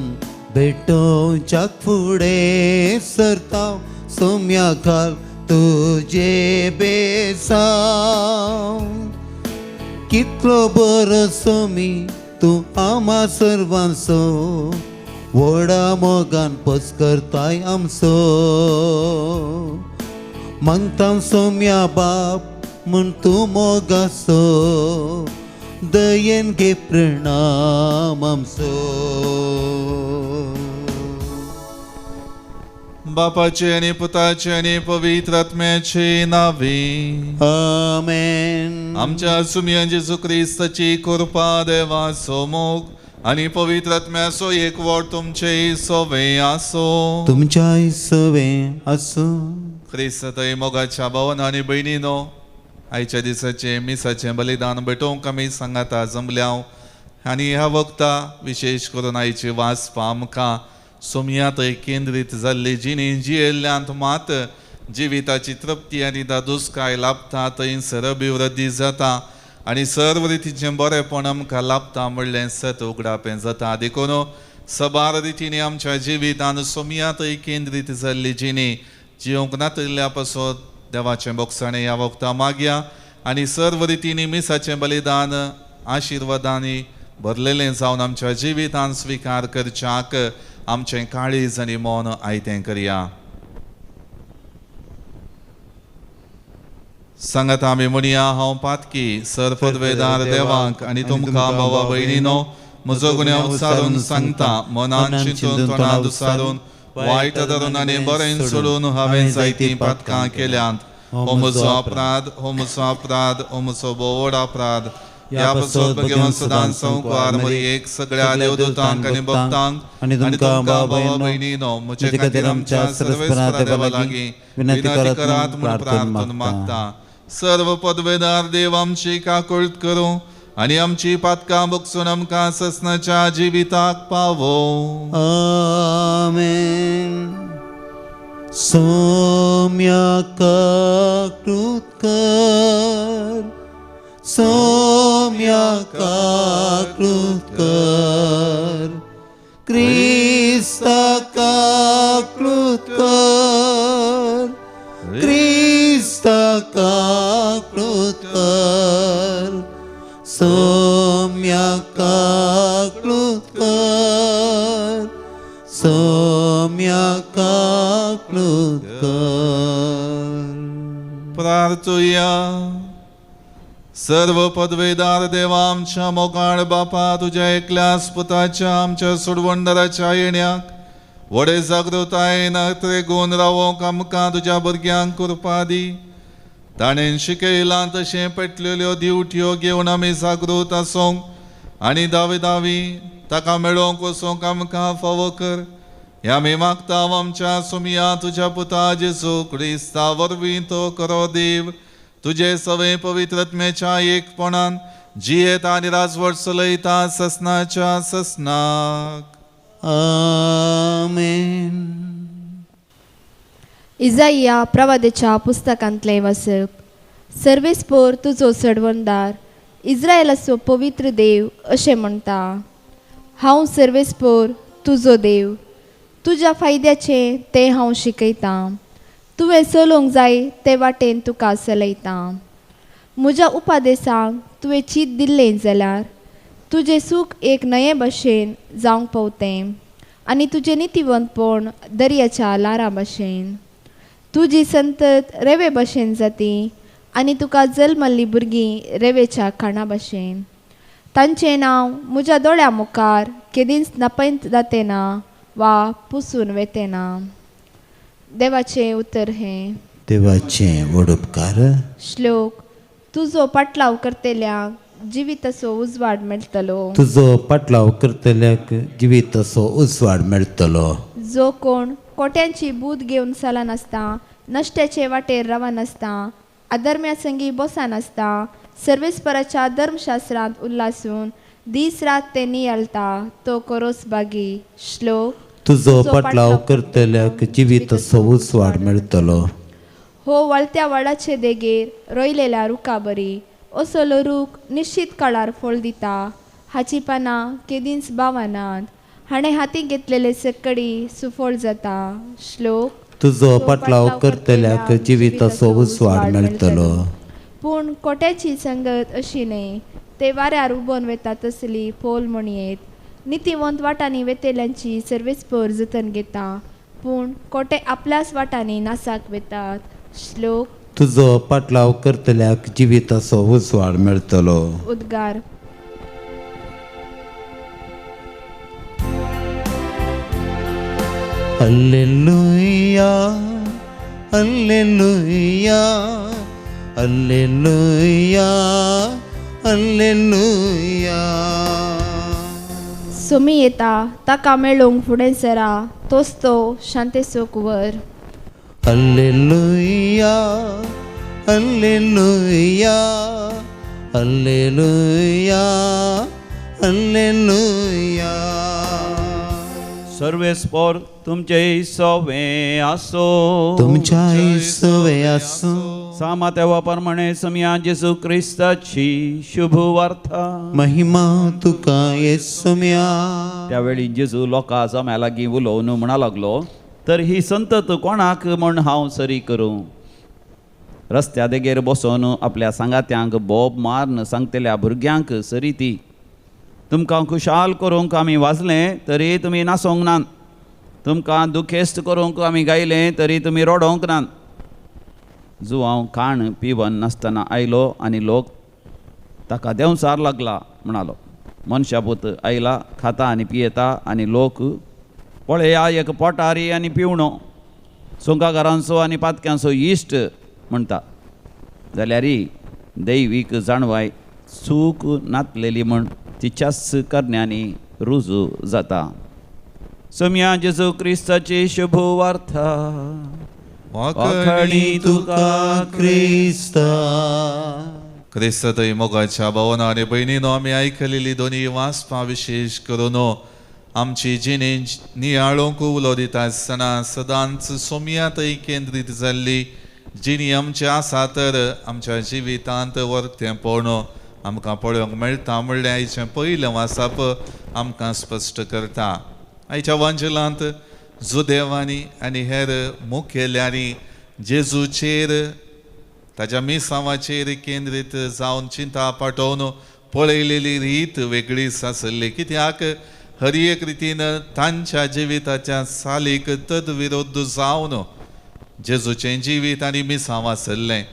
भेटोवच्या फुडें सरता सौम्या घाल तुजे बेसांव कितलो बरो सोमी तूं आम्हा सर्वांचो व्हडा मोगान पस्करताय आमचो मागता सोम्या बाप म्हण तूं मोगाचो दयेन घे प्रणाम आमचो बापाचे आणि पुताचे आणि पवित्र आत्म्याचे नावे आमेन. आमच्या सुमिया जेजू क्रिस्ताची कृपा देवाचो मोग आणि पवित्र आत्म्याचो एकवट तुमचे सोवे आसो. तुमच्या सवे असो. ख्रिस्त थंय मोगाच्या भावन आणि भयणीनो, आयच्या दिसाचे मिसाचें बलिदान भेटोवंक आमी सांगाता जमल्या आनी ह्या वखदां विशेष करून आयची वाचपां आमकां सोमया थंय केंद्रीत जाल्ली जिणी जियेल्ल्यांत मात जिविताची तृप्ती आनी दादोसकाय लाभता, थंयसर अभिवृद्धी जाता आनी सर्व रितीचें बरेंपण आमकां लाभता म्हणलें सत उगडापें जाता. देखून सबार रितींनी आमच्या जिवितान सोमया थंय केंद्रीत जाल्ली जिणी जियोंक नातिल्ल्या पासून देवाचें बोगसाणें ह्या वखदां मागया आनी सर्व रितींनी मिसाचें बलिदान आशिर्वादांनी भरलेलें जावन आमच्या जिवितान स्विकार करच्याक आमचें काळीज आनी मोन आयतें करया. सांगात आमी म्हणया हांव पातकी सरपदवेदार देवाक आनी तुमकां भावा भयणीनो म्हजो गुन्यांव उसारून सांगता. मनान चिंतून तोंडांत उसारून वायट धरून आनी बरें सोडून हांवें जायतीं पातकां केल्यांत. हो म्हजो अपराध, हो म्हजो अपराध, हो म्हजो बोवड अपराध. ह्या पासून भगवान सदांच संकवार मरी एक सगळ्या देवदूतांक आनी भक्तांक आनी तुमकां भावा भयणीनो म्हजे खातीर आमच्या सर्वेस्परा देवा लागीं विनंती करात म्हूण प्रार्थना मागता. सर्व पदवेदार देव आमची काकूळट करूं आनी आमची पातकां बगसून आमकां ससनाच्या जिविताक पावो. आमेन. सोम्या काकृत कर, सोम्या काकृत कर, क्रिस्ता काकृत कर, क्रिस्ता काकृत कर, सोम्या काकृत कर, सोम्या काकृत कर. प्रार्थुया. सर्व पदवेदार देवा आमच्या मोगाळ बापा तुझ्या एकल्याच पुताच्या आमच्या सोडवणदाराच्या येण्याक व्हडे जागृताय नात्रे गुण रावोंक आमकां तुज्या भुरग्यांक कृपा दी. ताणें शिकयलां तशें पेटलेल्यो दिवट्यो घेवन आमी जागृत आसूंक आनी दावी ताका मेळोवंक वचूंक आमकां फावो कर. हें आमी मागता आमच्या सुमिया तुज्या पुता जेजू क्रिस्ता वरवीं तो करो देव. तुजे सवे पवित्र आत्म्याच्या एकपणान जियेता आनी राजवट चलयता ससनाच्या ससनाक. आमेन. इजाइया प्रवादेच्या पुस्तकांतलें वाचप. सर्वेस्पोर तुजो सडवणदार इस्रायेलाचो पवित्र देव अशें म्हणटा. हांव सर्वेस्पोर तुजो देव, तुज्या फायद्याचें तें हांव शिकयतां. तुवें चलोवंक जाय ते वाटेन तुका चलयतां. म्हज्या उपादेसांक तुवें चीत दिल्लें जाल्यार तुजें सूख एक नये भशेन जावंक पावतें आनी तुजें नितीवंतपण दर्याच्या लारा भशेन. तुजी संतत रेवे भशेन जाती आनी तुका जल्मल्लीं भुरगीं रेवेच्या खाणा भशेन. तांचें नांव म्हज्या दोळ्या मुखार केदींच नापयत जातें ना वा पुसून वेतें ना. देवाचें उतर हें. देवाचें व्हड उपकार. श्लोक. तुजो पाटलाव करतेल्याक जिविताचो उजवाड मेळटलो. तुजो पाटलाव करतल्याक जिविताचो उजवाड मेळटलो. जो कोण कोट्यांची बूद घेवन चला नासता, नश्ट्याचे वाटेर रावा नासता, अधर्म्या संगी बसा नासता, सर्वेस्पराच्या धर्मशास्त्रांत उल्हासून दीस रात ते नियालता, तो करोस बागी. श्लोक. तुजो पाटलाव करतल्याक जिविताचो उजवाड मेळटलो. हो वळत्या वडाचे देगेर रोयलेल्या रुखा बरी, असलो रूख निश्चित काळार फळ दिता. हाची पानां केदींच बावनात, हाणें हातीक घेतलेले सकडी सुफळ जाता. श्लोक. तुजो पाटलाव करतल्याक जिविताचो उजवाड मेळटलो. पूण कोट्याची संगत अशी न्ही. ते वाऱ्यार उबोन वेता तसली पोल म्हणयेत. नितीवंत वाटांनी वेतेल्यांची सर्वेस्पर जतन घेता, पूण कोटे आपल्याच वाटांनी नासाक वेतात. श्लोक. तुजो पाटलाव करतल्याक जिविताचो उजवाड मेळटलो. उद्गार. हल्लेलुया हल्लेलुया हल्लेलुया हल्लेलुया. सोमी येता ताका मेळूंक फुडें सरा, तोच तो शांतेचो कुंवर. हल्लेलुया हल्लेलुया हल्लेलुया हल्लेलुया. सर्वेस्पर तुमचे सवे आसो. तुमच्या सवे आसो. सामात्या प्रमाणे समया जेजू क्रिस्ताची शुभ वार्ता. महिमा तुका येसुम्या. त्यावेळी जेजू लोकां जम्या लागीं उलोवन म्हणा लागलो, तर ही संतत कोणाक म्हण हांव सरी करूं. रस्त्या देगेर बसून आपल्या सांगात्यांक बोब मारन सांगतल्या भुरग्यांक सरी ती. तुमकां खुशाल करूंक आमी वाजलें तरी तुमी नासोंक नात. तुमकां दुखेस्त करूंक आमी गायलें तरी तुमी रडोंक नात. जो हांव खाण पिवन नासतना आयलो आनी लोक ताका देंवसार लागला म्हणालो. मनशापूत आयला, खाता आनी पियेता आनी लोक पळया एक पोटारी आनी पिवणो, सुंकागारांचो आनी पातक्यांचो इश्ट म्हणटा. जाल्यार ही दैवीक जाणवाय सूक नातलेली म्हण तिच्याच करण्यांनी रुजू जाता. समया जेजू क्रिस्ताची शुभ वार्ता. वाखाणी तुका क्रिस्ता. क्रिस्त थंय मोगाच्या भावना आनी भयणीनो, आमी आयकलेली दोनी वाचपां विशेश करून आमची जिणी नियाळोंक उलो दिता आसतना सदांच सोम्या थंय केंद्रीत जाल्ली जिणी आमची आसा तर आमच्या जिवितांत वर्तें पळोवन आमकां पळोवंक मेळटा म्हणल्यार आयचें पयलें वाचप आमकां स्पश्ट करता. आयच्या वांजलांत जुदेवांनी आनी हेर मुखेल्यांनी जेजूचेर ताच्या मिसांवाचेर केंद्रीत जावन चिंता पाठोवन पळयलेली रीत वेगळीच आसली. कित्याक हर एक रितीन तांच्या जिविताच्या सालीक तदविरोध जावन जेजूचें जिवीत आनी मिसांव आसलें.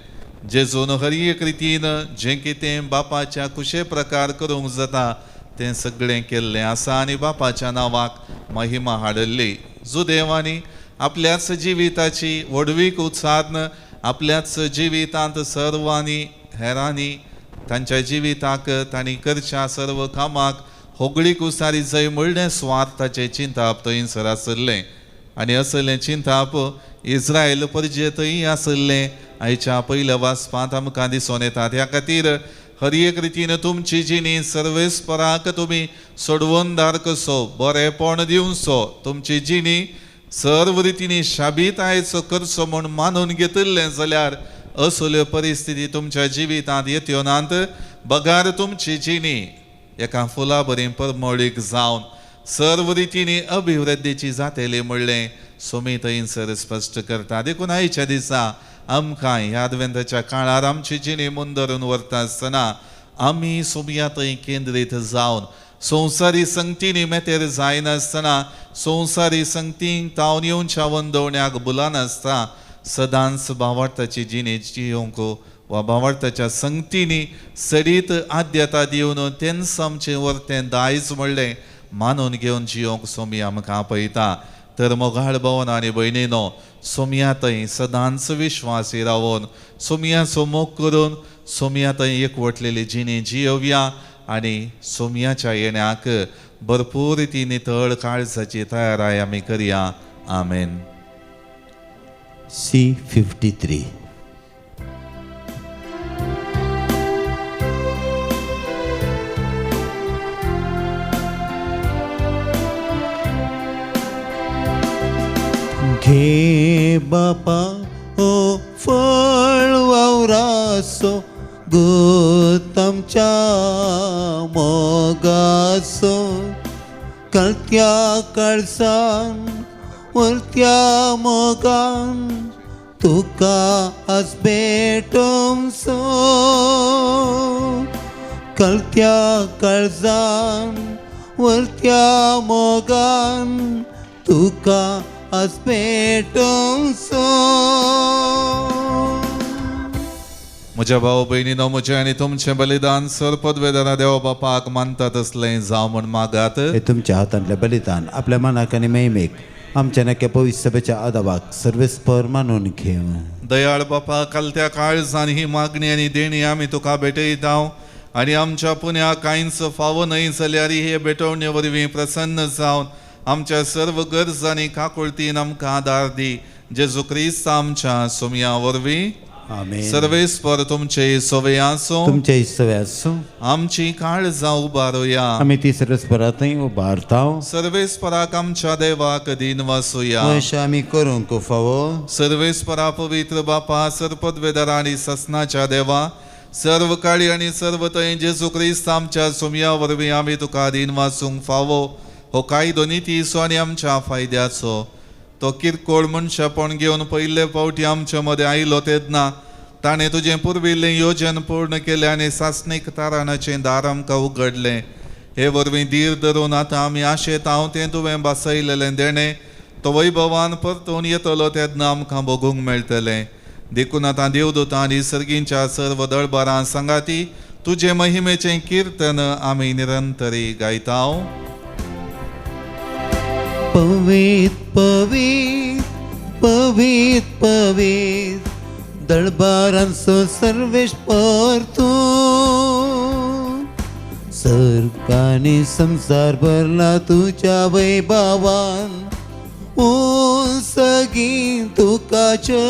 जेजून हर एक रितीन जें कितें बापाच्या कुशे प्रकार करूंक जाता तें सगळें केल्लें आसा आनी बापाच्या नांवाक महिमा हाडली. जुदेवांनी आपल्याच जिविताची व्हडवीक उचारण आपल्याच जिवितांत सर्वांनी हेरांनी तांच्या जिविताक तांणी करच्या सर्व कामाक होगळीक उसारी जंय म्हणलें स्वार्थाचें चिंताप थंयसर आसलें. आनी असलें चिंताप इस्रायल परजेंतय आसलें आयच्या पयल्या वाचपांत आमकां दिसून येता. त्या खातीर हर एक रितीन तुमची जिणी सर्वेस्पराक तुमी सोडवणदार कसो बरेपण दिवचो, तुमची जिणी सर्व रितीनी शाबीतायेचो करचो म्हूण मानून घेतिल्लें जाल्यार असल्यो परिस्थिती तुमच्या जिवितांत येत्यो नात. बगार तुमची जिणी एका फुला बरी परमळीक जावन सर्व रितीनी अभिवृद्धीची जातेली म्हणलें सोमी थंयसर स्पश्ट करता. देखून आयच्या दिसा आमकां ह्या अद्वेंताच्या काळार आमची जिणी मुंदरून व्हरता आसतना आमी सोमया थंय केंद्रीत जावन संवसारी संगतींनी मेतेर जायनासतना संवसारी संगतींक तावन येवच्या वंदवण्याक बुलानासता सदांच भावार्थाची जिणी जियोंक वा भावार्थाच्या संगतींनी सरीत आद्यता दिवन तेंच आमचें वर्तें दायज म्हणलें मानून घेवन जियोंक सोमी आमकां आपयता. तर मोगाळ भवन आनी भयणीनो, सोमया थंय सदांच विश्वासी रावून सोमयाचो मोग करून सोमया थंय एकवटलेली जिणी जियोवया आनी सोमयाच्या येण्याक भरपूर ती नितळ काळजाची तयाराय आमी करया. आमेन. C53. घे बापा ओ फळ वावरासो गोत आमच्या मोगासो कळत्या काळसान वरत्या मोगान तुका आज भेटोंसो कळत्या काळजान वरत्या मोगान तुका आज भेटोंसो. म्हज्या भाव भयणीनो, म्हजें आनी तुमचें बलिदान सरपदवेदारा देव बापाक मानता तसलें जावं म्हण मागात. हे तुमच्या हातांतलें बलिदान आपल्या मनाक आनी मैमेक आमच्या नक्या पवित्र सभेच्या आदाबाक सर्वेस्पर मानून घेव. दयाळ बापा, कालत्या काळजान ही मागणी आनी देणी आमी तुका भेटयता आनी आमच्या पुण्या कांयच फावो न्हय जाल्यार हे भेटवणे वरवीं प्रसन्न जावन आमच्या सर्व गरजांनी काकुळतीन आमकां आदार दी. जेजू क्रिस्त आमच्या सुमया वरवीं. आमेन. सर्वेस्पर तुमचे सोवे आसूं. तुमच्या सवे आसूं. आमची काळजां उबारुया. आमी ती सर्वेस्परांतय उबारता. सर्वेस्पराक आमच्या देवाक दिन वासुया. अशें आमी करूंक फावो. सर्वेस्परा पवित्र बापा, सरपदवेदारा आनी ससनाच्या देवा, सर्व काळी आनी सर्व थंय जेजू क्रिस्त आमच्या सुमया वरवीं आमी तुका दिन वाचूंक फावो. हो कायदो नितीचो आनी आमच्या फायद्याचो. तो किरकोळ मनशापण घेवन पयले फावटी आमचे मदें आयलो तेन्ना ताणें तुजें पुर्विल्लें योजन पूर्ण केलें आनी सासणीक तारणाचें दार आमकां उगडलें. हे वरवीं धीर धरून आतां आमी आशेता तें तुवें बसयलेलें देणें तो वैभवान परतून येतलो तेन्ना आमकां भोगूंक मेळटलें. देखून आतां देवदूतां आनी सर्गींच्या सर्व दळबारां सांगाती तुजे महिमेचें कीर्तन आमी निरंतरी गायता. पवित्र पवित्र पवित्र पवित्र दळबारांचो सर्वेस्पर तूं. सर्ग आनी संसार भरला तुज्या वैभवान. सगळीं तुका जय.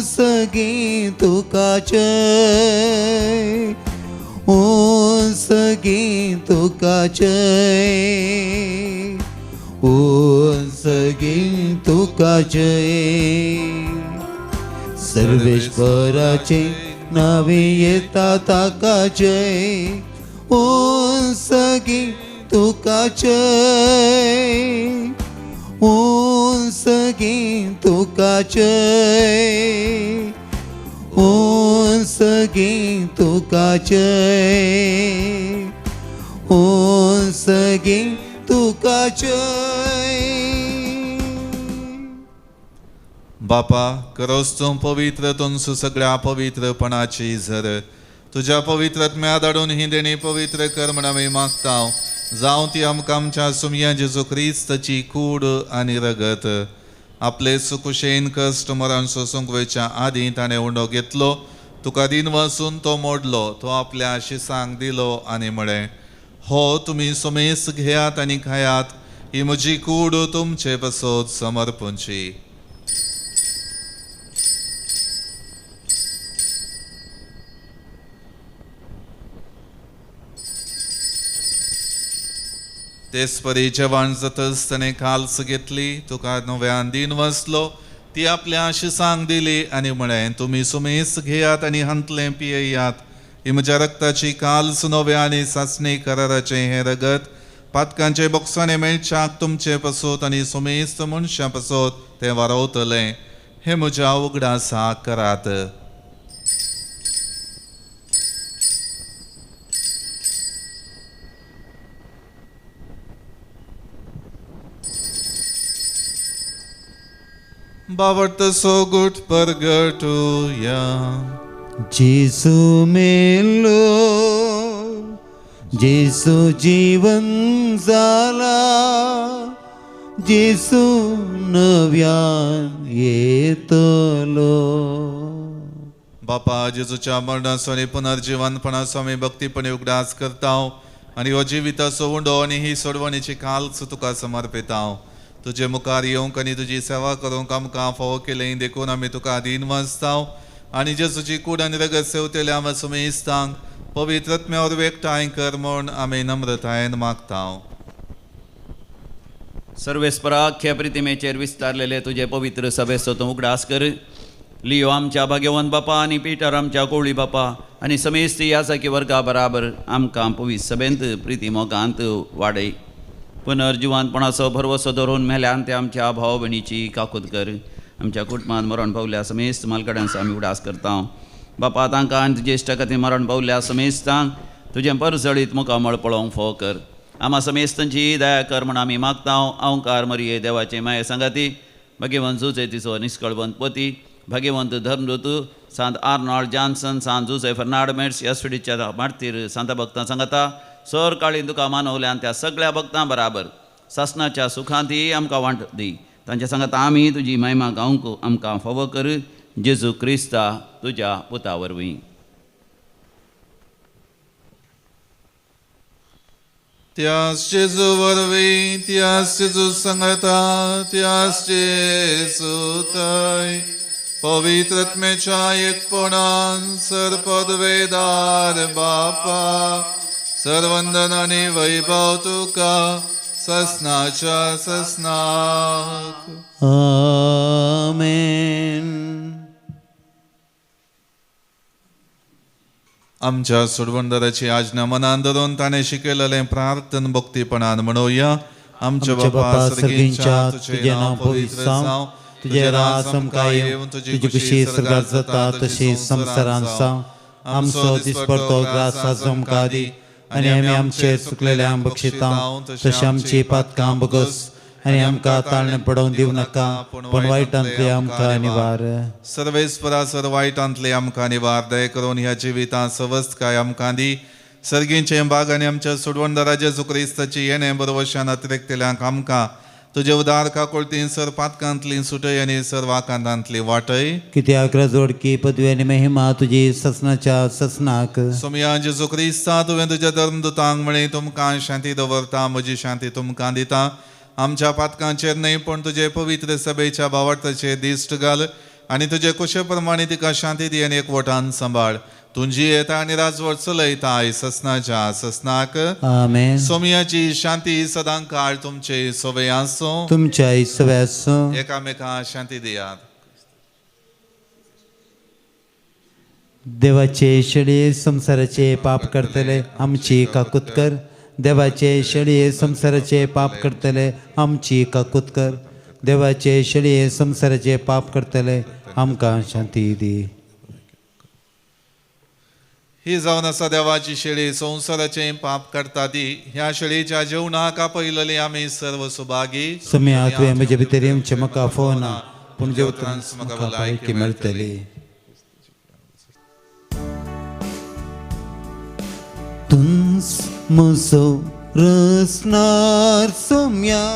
सगळीं तुका जय. सगळीं तुका जय. सगळीं तुका जय. सर्वेश्वराचे नावे येता ताका जय. सगळीं तुका जय. सगळीं तुका जय. सगळीं तुका जय. सगळीं तुका जय. बापा, करोस तूं पवित्र तुमचो सगळ्या पवित्रपणाची झर. तुज्या पवित्रत्म्या धाडून ही देणी पवित्र कर म्हण आमी मागता. जावं ती आमकां आमच्या सुमया जेजू क्रिस्ताची कूड आनी रगत. आपले सुकुशेन कश्ट मरण सोसूंक वयच्या आदीं ताणें उंडो घेतलो. तुका दिन वाचून तो मोडलो. तो आपल्या शिसांक दिलो आनी म्हळें, हो तुमी सुमेस घेयात आनी खायात. ही म्हजी कूड तुमचे पासत समर्पूंची. तेच परी जेवण जातच ताणें काल्स घेतली. तुका नव्यान दिन वाचलो. ती आपल्या शिसांक दिली आनी म्हळें, तुमी सुमेस घेयात आनी हांतलें पियेयात. ही म्हज्या रक्ताची काल्स नव्या आनी सासणी कराराचें हें रगत पातकांचे बोक्सांनी मेळच्याक तुमचे पासत आनी सुमेस्त मनशां पासत तें वारवतलें. हे म्हज्या उगडासाक करात. बावडतसो गुट परगटूया. जेसू मेलो. जेसू जीवन जाला. जेसू नव्यान येतलो. बापा, जेजूच्या मरणाचो आनी पुनर्जिवनपणाचो आमी भक्तीपणी उगडास करता आनी हो जिविताचो उंडो आनी ही सोडवणीची काल्स तुका समर्पिता. तुजे मुखार येवंक आनी तुजी सेवा करूंक आमकां फावो केलें देखून आमी तुका दिन वाचता आनी जेजूची कूड आनी रगत सेवतले आमी सुमेस्तांक पवित्रत्म्यावर एकठांय कर म्हूण आमी नम्रतायेन मागता. सर्वेस्परा अख्ख्या प्रितिमेचेर विस्तारलेले तुजे पवित्र सभेचो तूं उगडास कर. लियो आमच्या भाग्यवंत बापा आनी पिटर आमच्या कोवळी बापा आनी समेस्त यासाकी वर्गा बराबर आमकां पवित्र सभेंत प्रिती मोगांत वाडय. पुनर्जिवानपणाचो भरवसो धरून मेल्यान ते आमच्या भाव भयणीची काकूत कर. आमच्या कुटुंबांत मरण पावल्या समेस्त मालकड्यांचो आमी उडास करता. बापा तांकां आनी तुजे इश्टा खातीर मरण पावल्या समेस्तांक तुजें परसळीत मुखामळ पळोवंक फोव कर. आम्हा समेस्तांची दया कर म्हण आमी मागता. अवंकार मरिये देवाचे माये सांगाती, भगवंत जुजेतीचो निश्कळवंत पती, भगवंत धर्मदूत सांत आर्नॉल्ड जॉन्सन, सांत जुसे फर्नांड मेट्स, यस्फिडीच्या मार्तीर सांता भक्तां सांगाता. सर काळी तुका मानवल्यान त्या सगळ्या भक्तां बराबर सासणाच्या सुखांती आमकां वांट दी. तांच्या सांगाता आमी तुजी महिमा गावंक आमकां फावो कर. जेजू क्रिस्ता तुज्या पुता वरवीं. त्यास जेजू वरवीं, त्यास जेजू सांगता, त्यास जेजू थंय पवित्र आत्म्याच्या एकपणान सरपदवेदार बापा सर्वंदन आनी वैभव तुका ससनाच्या ससनाक. आमेन. आमच्या सोडवणदाराची आज्ञा मनान धरून ताणें शिकयलेलें प्रार्थन भक्तीपणान म्हणोया. आमच्या बापा सर्गींच्या तुझें नांव पवित्र जावं, तुजें राज आमकां येवं, तुजी कुशी स्वर्गांत जाता तशी संवसारांत जावं. आमचो दिसपडटो ग्रास आज आमकां दी, आनी आमी आमचेर चुकलेल्यांक बक्षिता तशी आमची पातकां बगस, आनी आमकां ताळणे पडोवंक दिवं नाका, पण वायटांतली आमकां निवार. सर्वेस्परा सर वायटांतली आमकां निवार. दय करून ह्या जिवितां सवस्त काय आमकां दी. सर्गींचे भाग आनी आमच्या सोडवणदारा जेजू क्रिस्ताची येणे बरोवशान अतिरिक्तल्यांक आमकां तुजे उदार काकुळतीन सर पातकांतली सुटय आनी सर वाकांतांतली वाटय. कित्याक जोडकी पदवी आनी महिमा तुजी ससनाच्या ससनाक. सोमया जेजू क्रिस्ता तुवें तुज्या धर्मदुतांक म्हळें तुमकां शांती दवरता, म्हजी शांती तुमकां दिता. आमच्या पातकांचेर न्हय पण तुजे पवित्र सभेच्या भावार्थाचेर दिश्ट घाल आनी तुजे कुशे प्रमाणे तिका शांती दी आनी एकवटान सांबाळ. तुजी येता आनी राजवट चलयताय ससनाच्या ससनाक. आमेन. सोमयाची शांती सदां काळ तुमचे सोबे आसूं. तुमच्या सवे आसूं. एकामेकां शांती दियात. देवाचे शेळये संसाराचे पाप करतले आमची काकूत कर. देवाचे शेळये संसाराचे पाप करतले आमची काकूत कर. देवाचे शेळये संसाराचे पाप करतले आमकां शांती दी. ही जावन आसा देवाची शेळी संसाराचे पाप करता ती. ह्या शेळीच्या जेवणाक आपयलेली आमी सर्व सुभागी. सोम्या तुवें म्हजे भितर येवचें म्हाका फोव ना, पूण जेवत्रांच म्हाका भलायकी मेळटली. तुंस म्हजो रसनार सोम्या,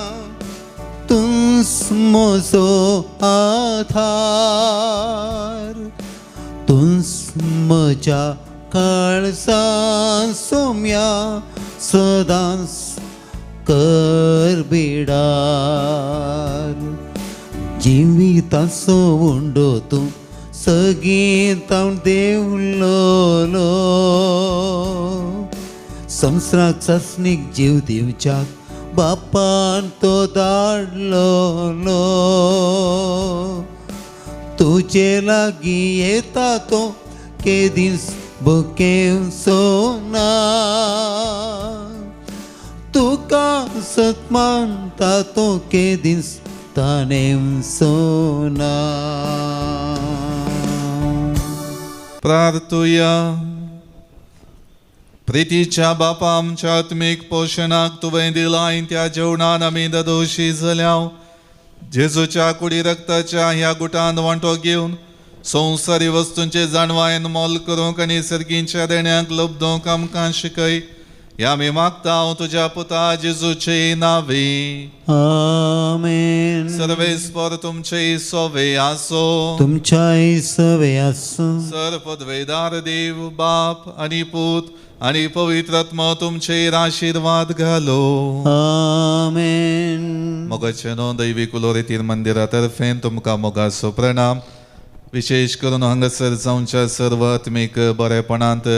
तुंस म्हजो आधार, तुंस म्हज्या काळजां सोम्या सदांच कर बिडार. जिविताचो उंडो तूं सगीत हांव देवलोलो. संवसाराक चांचणीक जीव दिवच्याक बापान तो धाडलोलो. तुजे लागीं येता तो केदीस बुकें सोना. तुका सत मानता तो केदीस ताणें सोना. प्रार्थुया. प्रितीच्या बापा आमच्या आत्मीक पोशणाक तुवें दिलाय त्या जेवणान आमी दोशी जाल्याव. जेजूच्या कुडी रक्ताच्या ह्या गुटान वांटो घेवन संवसारी वस्तूंचे जाणवायन मोल करूंक आनी सर्गींच्या देण्याक लब्धोंक आमकां शिकय. ह्या आमी मागता हांव तुज्या पुता जेजूचे नांवी. आमेन. सर्वेस्पर तुमचे सोवे आसो. तुमच्याय सवे आसूं. सर पदवेदार देव बाप आनी पूत आनी पवित्र आत्मा तुमचेर आशीर्वाद घालो. आमेन. मोगाचे नो दैवी कुलोरेतीर मंदिरा तर्फेन तुमकां मोगाचो प्रणाम. विशेष करून हांगासर जावच्या सर्व आत्मीक बरेपणांत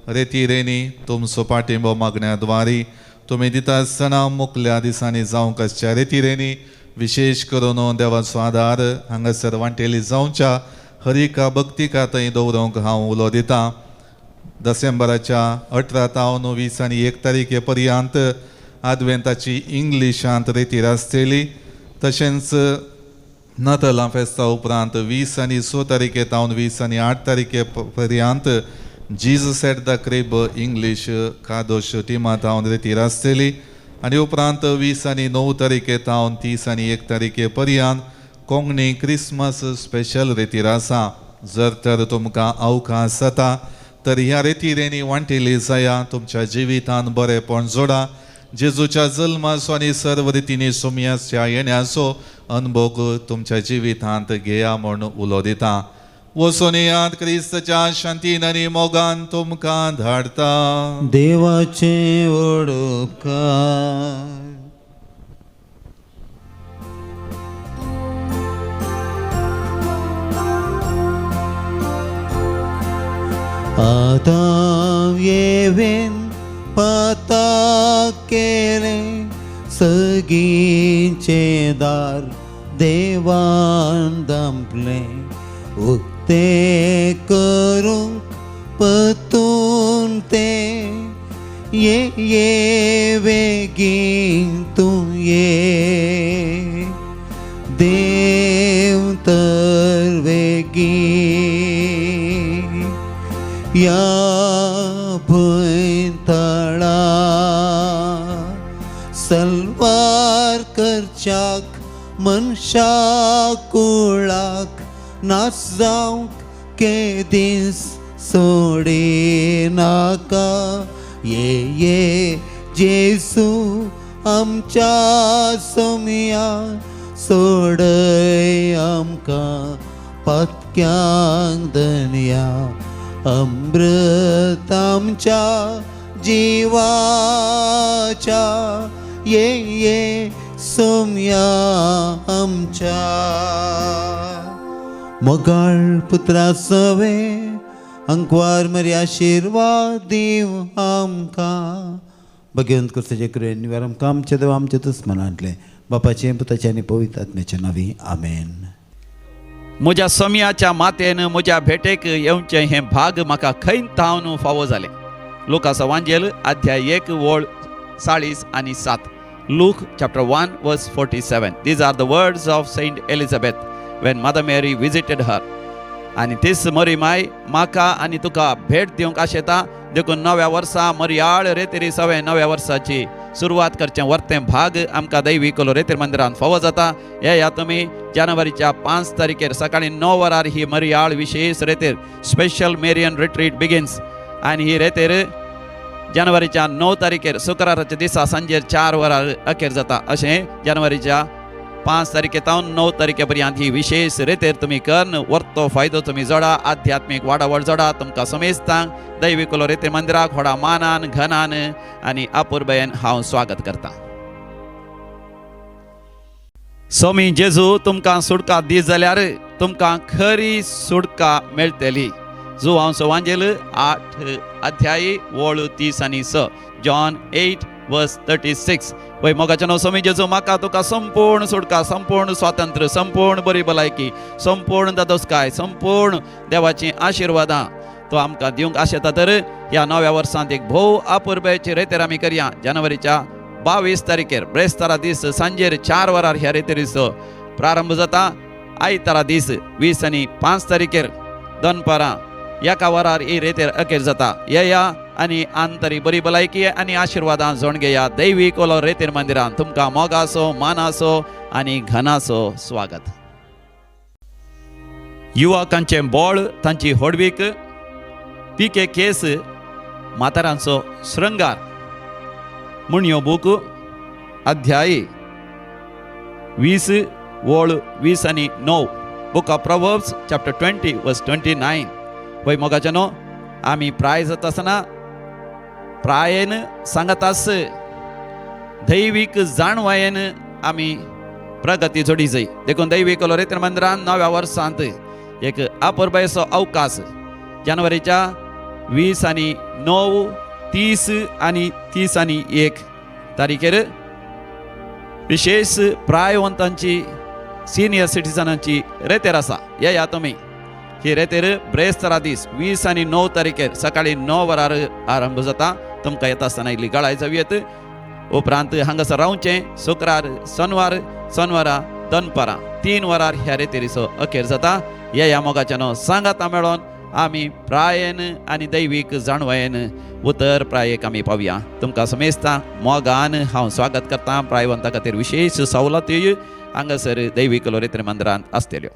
रेती रेनी तुमचो पाठिंबो मागण्याद्वारी तुमी दिता आसतना मुखल्या दिसांनी जावं कसच्या रेती रेनी विशेष करून देवाचो आदार हांगासर वांटेली जावच्या हरिका भक्तिका थंय दवरूंक हांव उलो दितां. डिसेंबराच्या 18 ते 20 आनी 1 तारीखे पर्यंत आदवेंताची इंग्लिशांत रेतीर आसतली. तशेंच नातालां फेस्ता उपरांत 20 आनी 6 तारीखे तावन 20 आनी 8 तारीखे पर्यंत Jesus at the crib English कादोश टिमां तावन रेतीर आसतली. आनी उपरांत 20 आनी 9 तारीखे तावन 30 आनी 1 तारीखे पर्यंत कोंकणी क्रिसमस स्पेशल रेतीर आसा. जर तर तुमकां अवकाश जाता तर ह्या रेतीरेनी वांटेली जाया. तुमच्या जिवितान बरेपण जोडा. जेजूच्या जल्माचो आनी सर्व रितींनी सुमयाच्या येण्याचो अनुभव तुमच्या जिवितांत घेया म्हूण उलो दिता. वचून येयात, क्रिस्ताच्या शांतीन आनी मोगान तुमकां धाडटा. देवाचे उपकार. आतां येवेन पाता केले सगीचे दार देवान दांपले. उक्ते करूंक पतून ते ये बेगीन तूं ये देव तर बेगीन या भुंयतळा सलवार करच्याक मनशा कुळाक नाच जावंक केदीस सोडी नाका. ये जेसू आमच्या सोमया सोडय आमकां पत्क्यांक दनया. अमृत आमच्या जिवाच्या ये सोमया आमच्या. मोगाळ पुत्रा सवे अंकवार मरी आशीर्वाद दीव आमकां. भगवंत कृष्णाचे कृपेन निवार आमकां आमचे देव आमचे दुस्मनांतले बापाचे पुताचे आनी पवित्र आत्म्याचे नांवी आमेन. म्हज्या समयाच्या मातेन म्हज्या भेटेक येवचें हें भाग म्हाका खंय थावन फावो जालें. लुकास वांजेल अध्याय 1 वळ 40 आनी 7. Luke chapter 1 verse 47. These are the words of Saint Elizabeth when Mother Mary visited her. आनी तीस मरी माय म्हाका आनी तुका भेट दिवंक आशेता. देखून नव्या वर्सा मरयाळ रेतेरी सवे नव्या वर्साची सुरवात करचें वर्तें भाग आमकां दैवी कोलो रेतेर मंदिरांत फावो जाता. या तुमी जानेवारीच्या 5 तारखेर सकाळी 9 वरार ही मरयाळ विशेष रेतेर स्पेशल मेरियन रिट्रीट बिगिन्स. आनी ही रेतेर जानेवारीच्या 9 तारखेर शुक्राराच्या दिसा सांजेर 4 वरार अखेर जाता. अशें जानेवारीच्या 5 तारखे तावन 9 तारखे पर्यंत ही विशेष रेतेर तुमी कर्ण वर्तो फायदो तुमी जोडा. आध्यात्मीक वाडावड जोडा. तुमकां समेस्तांक दैवी कोलो रेतेर मंदिराक व्हडा मानान घनान आनी आपुरबायेन हांव स्वागत करतां. सोमी जेजू तुमकां सुटका दी जाल्यार तुमकां खरी सुटका मेळटली. जो हांव सवांजेल 8 अध्याय वळ 30 आनी 6. John 8 verse 36. वय मोगाच्या नो सोमी जेजू म्हाका तुका संपूर्ण सुटका, संपूर्ण स्वातंत्र्य, संपूर्ण बरी भलायकी, संपूर्ण दादोसकाय, संपूर्ण देवाची आशिर्वादां तो आमकां दिवंक आशेता. तर ह्या नव्या वर्सांत एक भोव आपुरबायेची रेतेर आमी करया. जानेवारीच्या 22 तारखेर ब्रेस्तारा दीस सांजेर 4 वरार ह्या रेतेरीचो प्रारंभ जाता. आयतारा दीस 20 आनी 5 तारखेर दनपारां 1 वरार ही रेतेर अखेर जाता. या आनी आंतरी बरी भलायकी आनी आशिर्वादां जोड घेया. दैवी कोलो रेतेर मंदिरांत तुमकां मोगाचो, मानाचो आनी घनाचो स्वागत. युवकांचें बोळ तांची होडवीक, पिके केस म्हातारांचो श्रृंगार म्हूण ह्यो बूक अध्याय 20 वळ 20 आनी 9. Book of proverbs chapter 20 verse 29. वय मोगाच्या नो आमी प्राय जाता आसतना प्रायेन सांगत आस दैवीक जाणवायेन आमी प्रगती जोडी जाय. देखून दैवी कोलो रेतेर मंदिरांत नव्या वर्सांत एक आपुरबायेचो अवकाश जानेवारीच्या 20 आनी 9, 30 आनी 30 आनी 1 तारखेर विशेष प्रायवंतांची सिनियर सिटिझनांची रेतेर आसा. या तुमी ही रेतेर ब्रेस्तारा दीस 20 आनी 9 तारखेर सकाळी 9 वरार आरंभ जाता. तुमकां येता आसतना इल्ली गळाय जावी येत. उपरांत हांगासर रावचें शुक्रार शेनवारा दनपारां 3 वरार ह्या रेतीरिसो अखेर जाता. ह्या मोगाच्या न्हू सांगाता मेळोन आमी प्रायेन आनी दैवीक जाणवायेन उतर प्रायेक आमी पावया. तुमकां समेस्ता मोगान हांव स्वागत करतां. प्रायवंता खातीर विशेश सवलती हांगासर दैवीक लोरेत्र मंदिरांत आसतल्यो.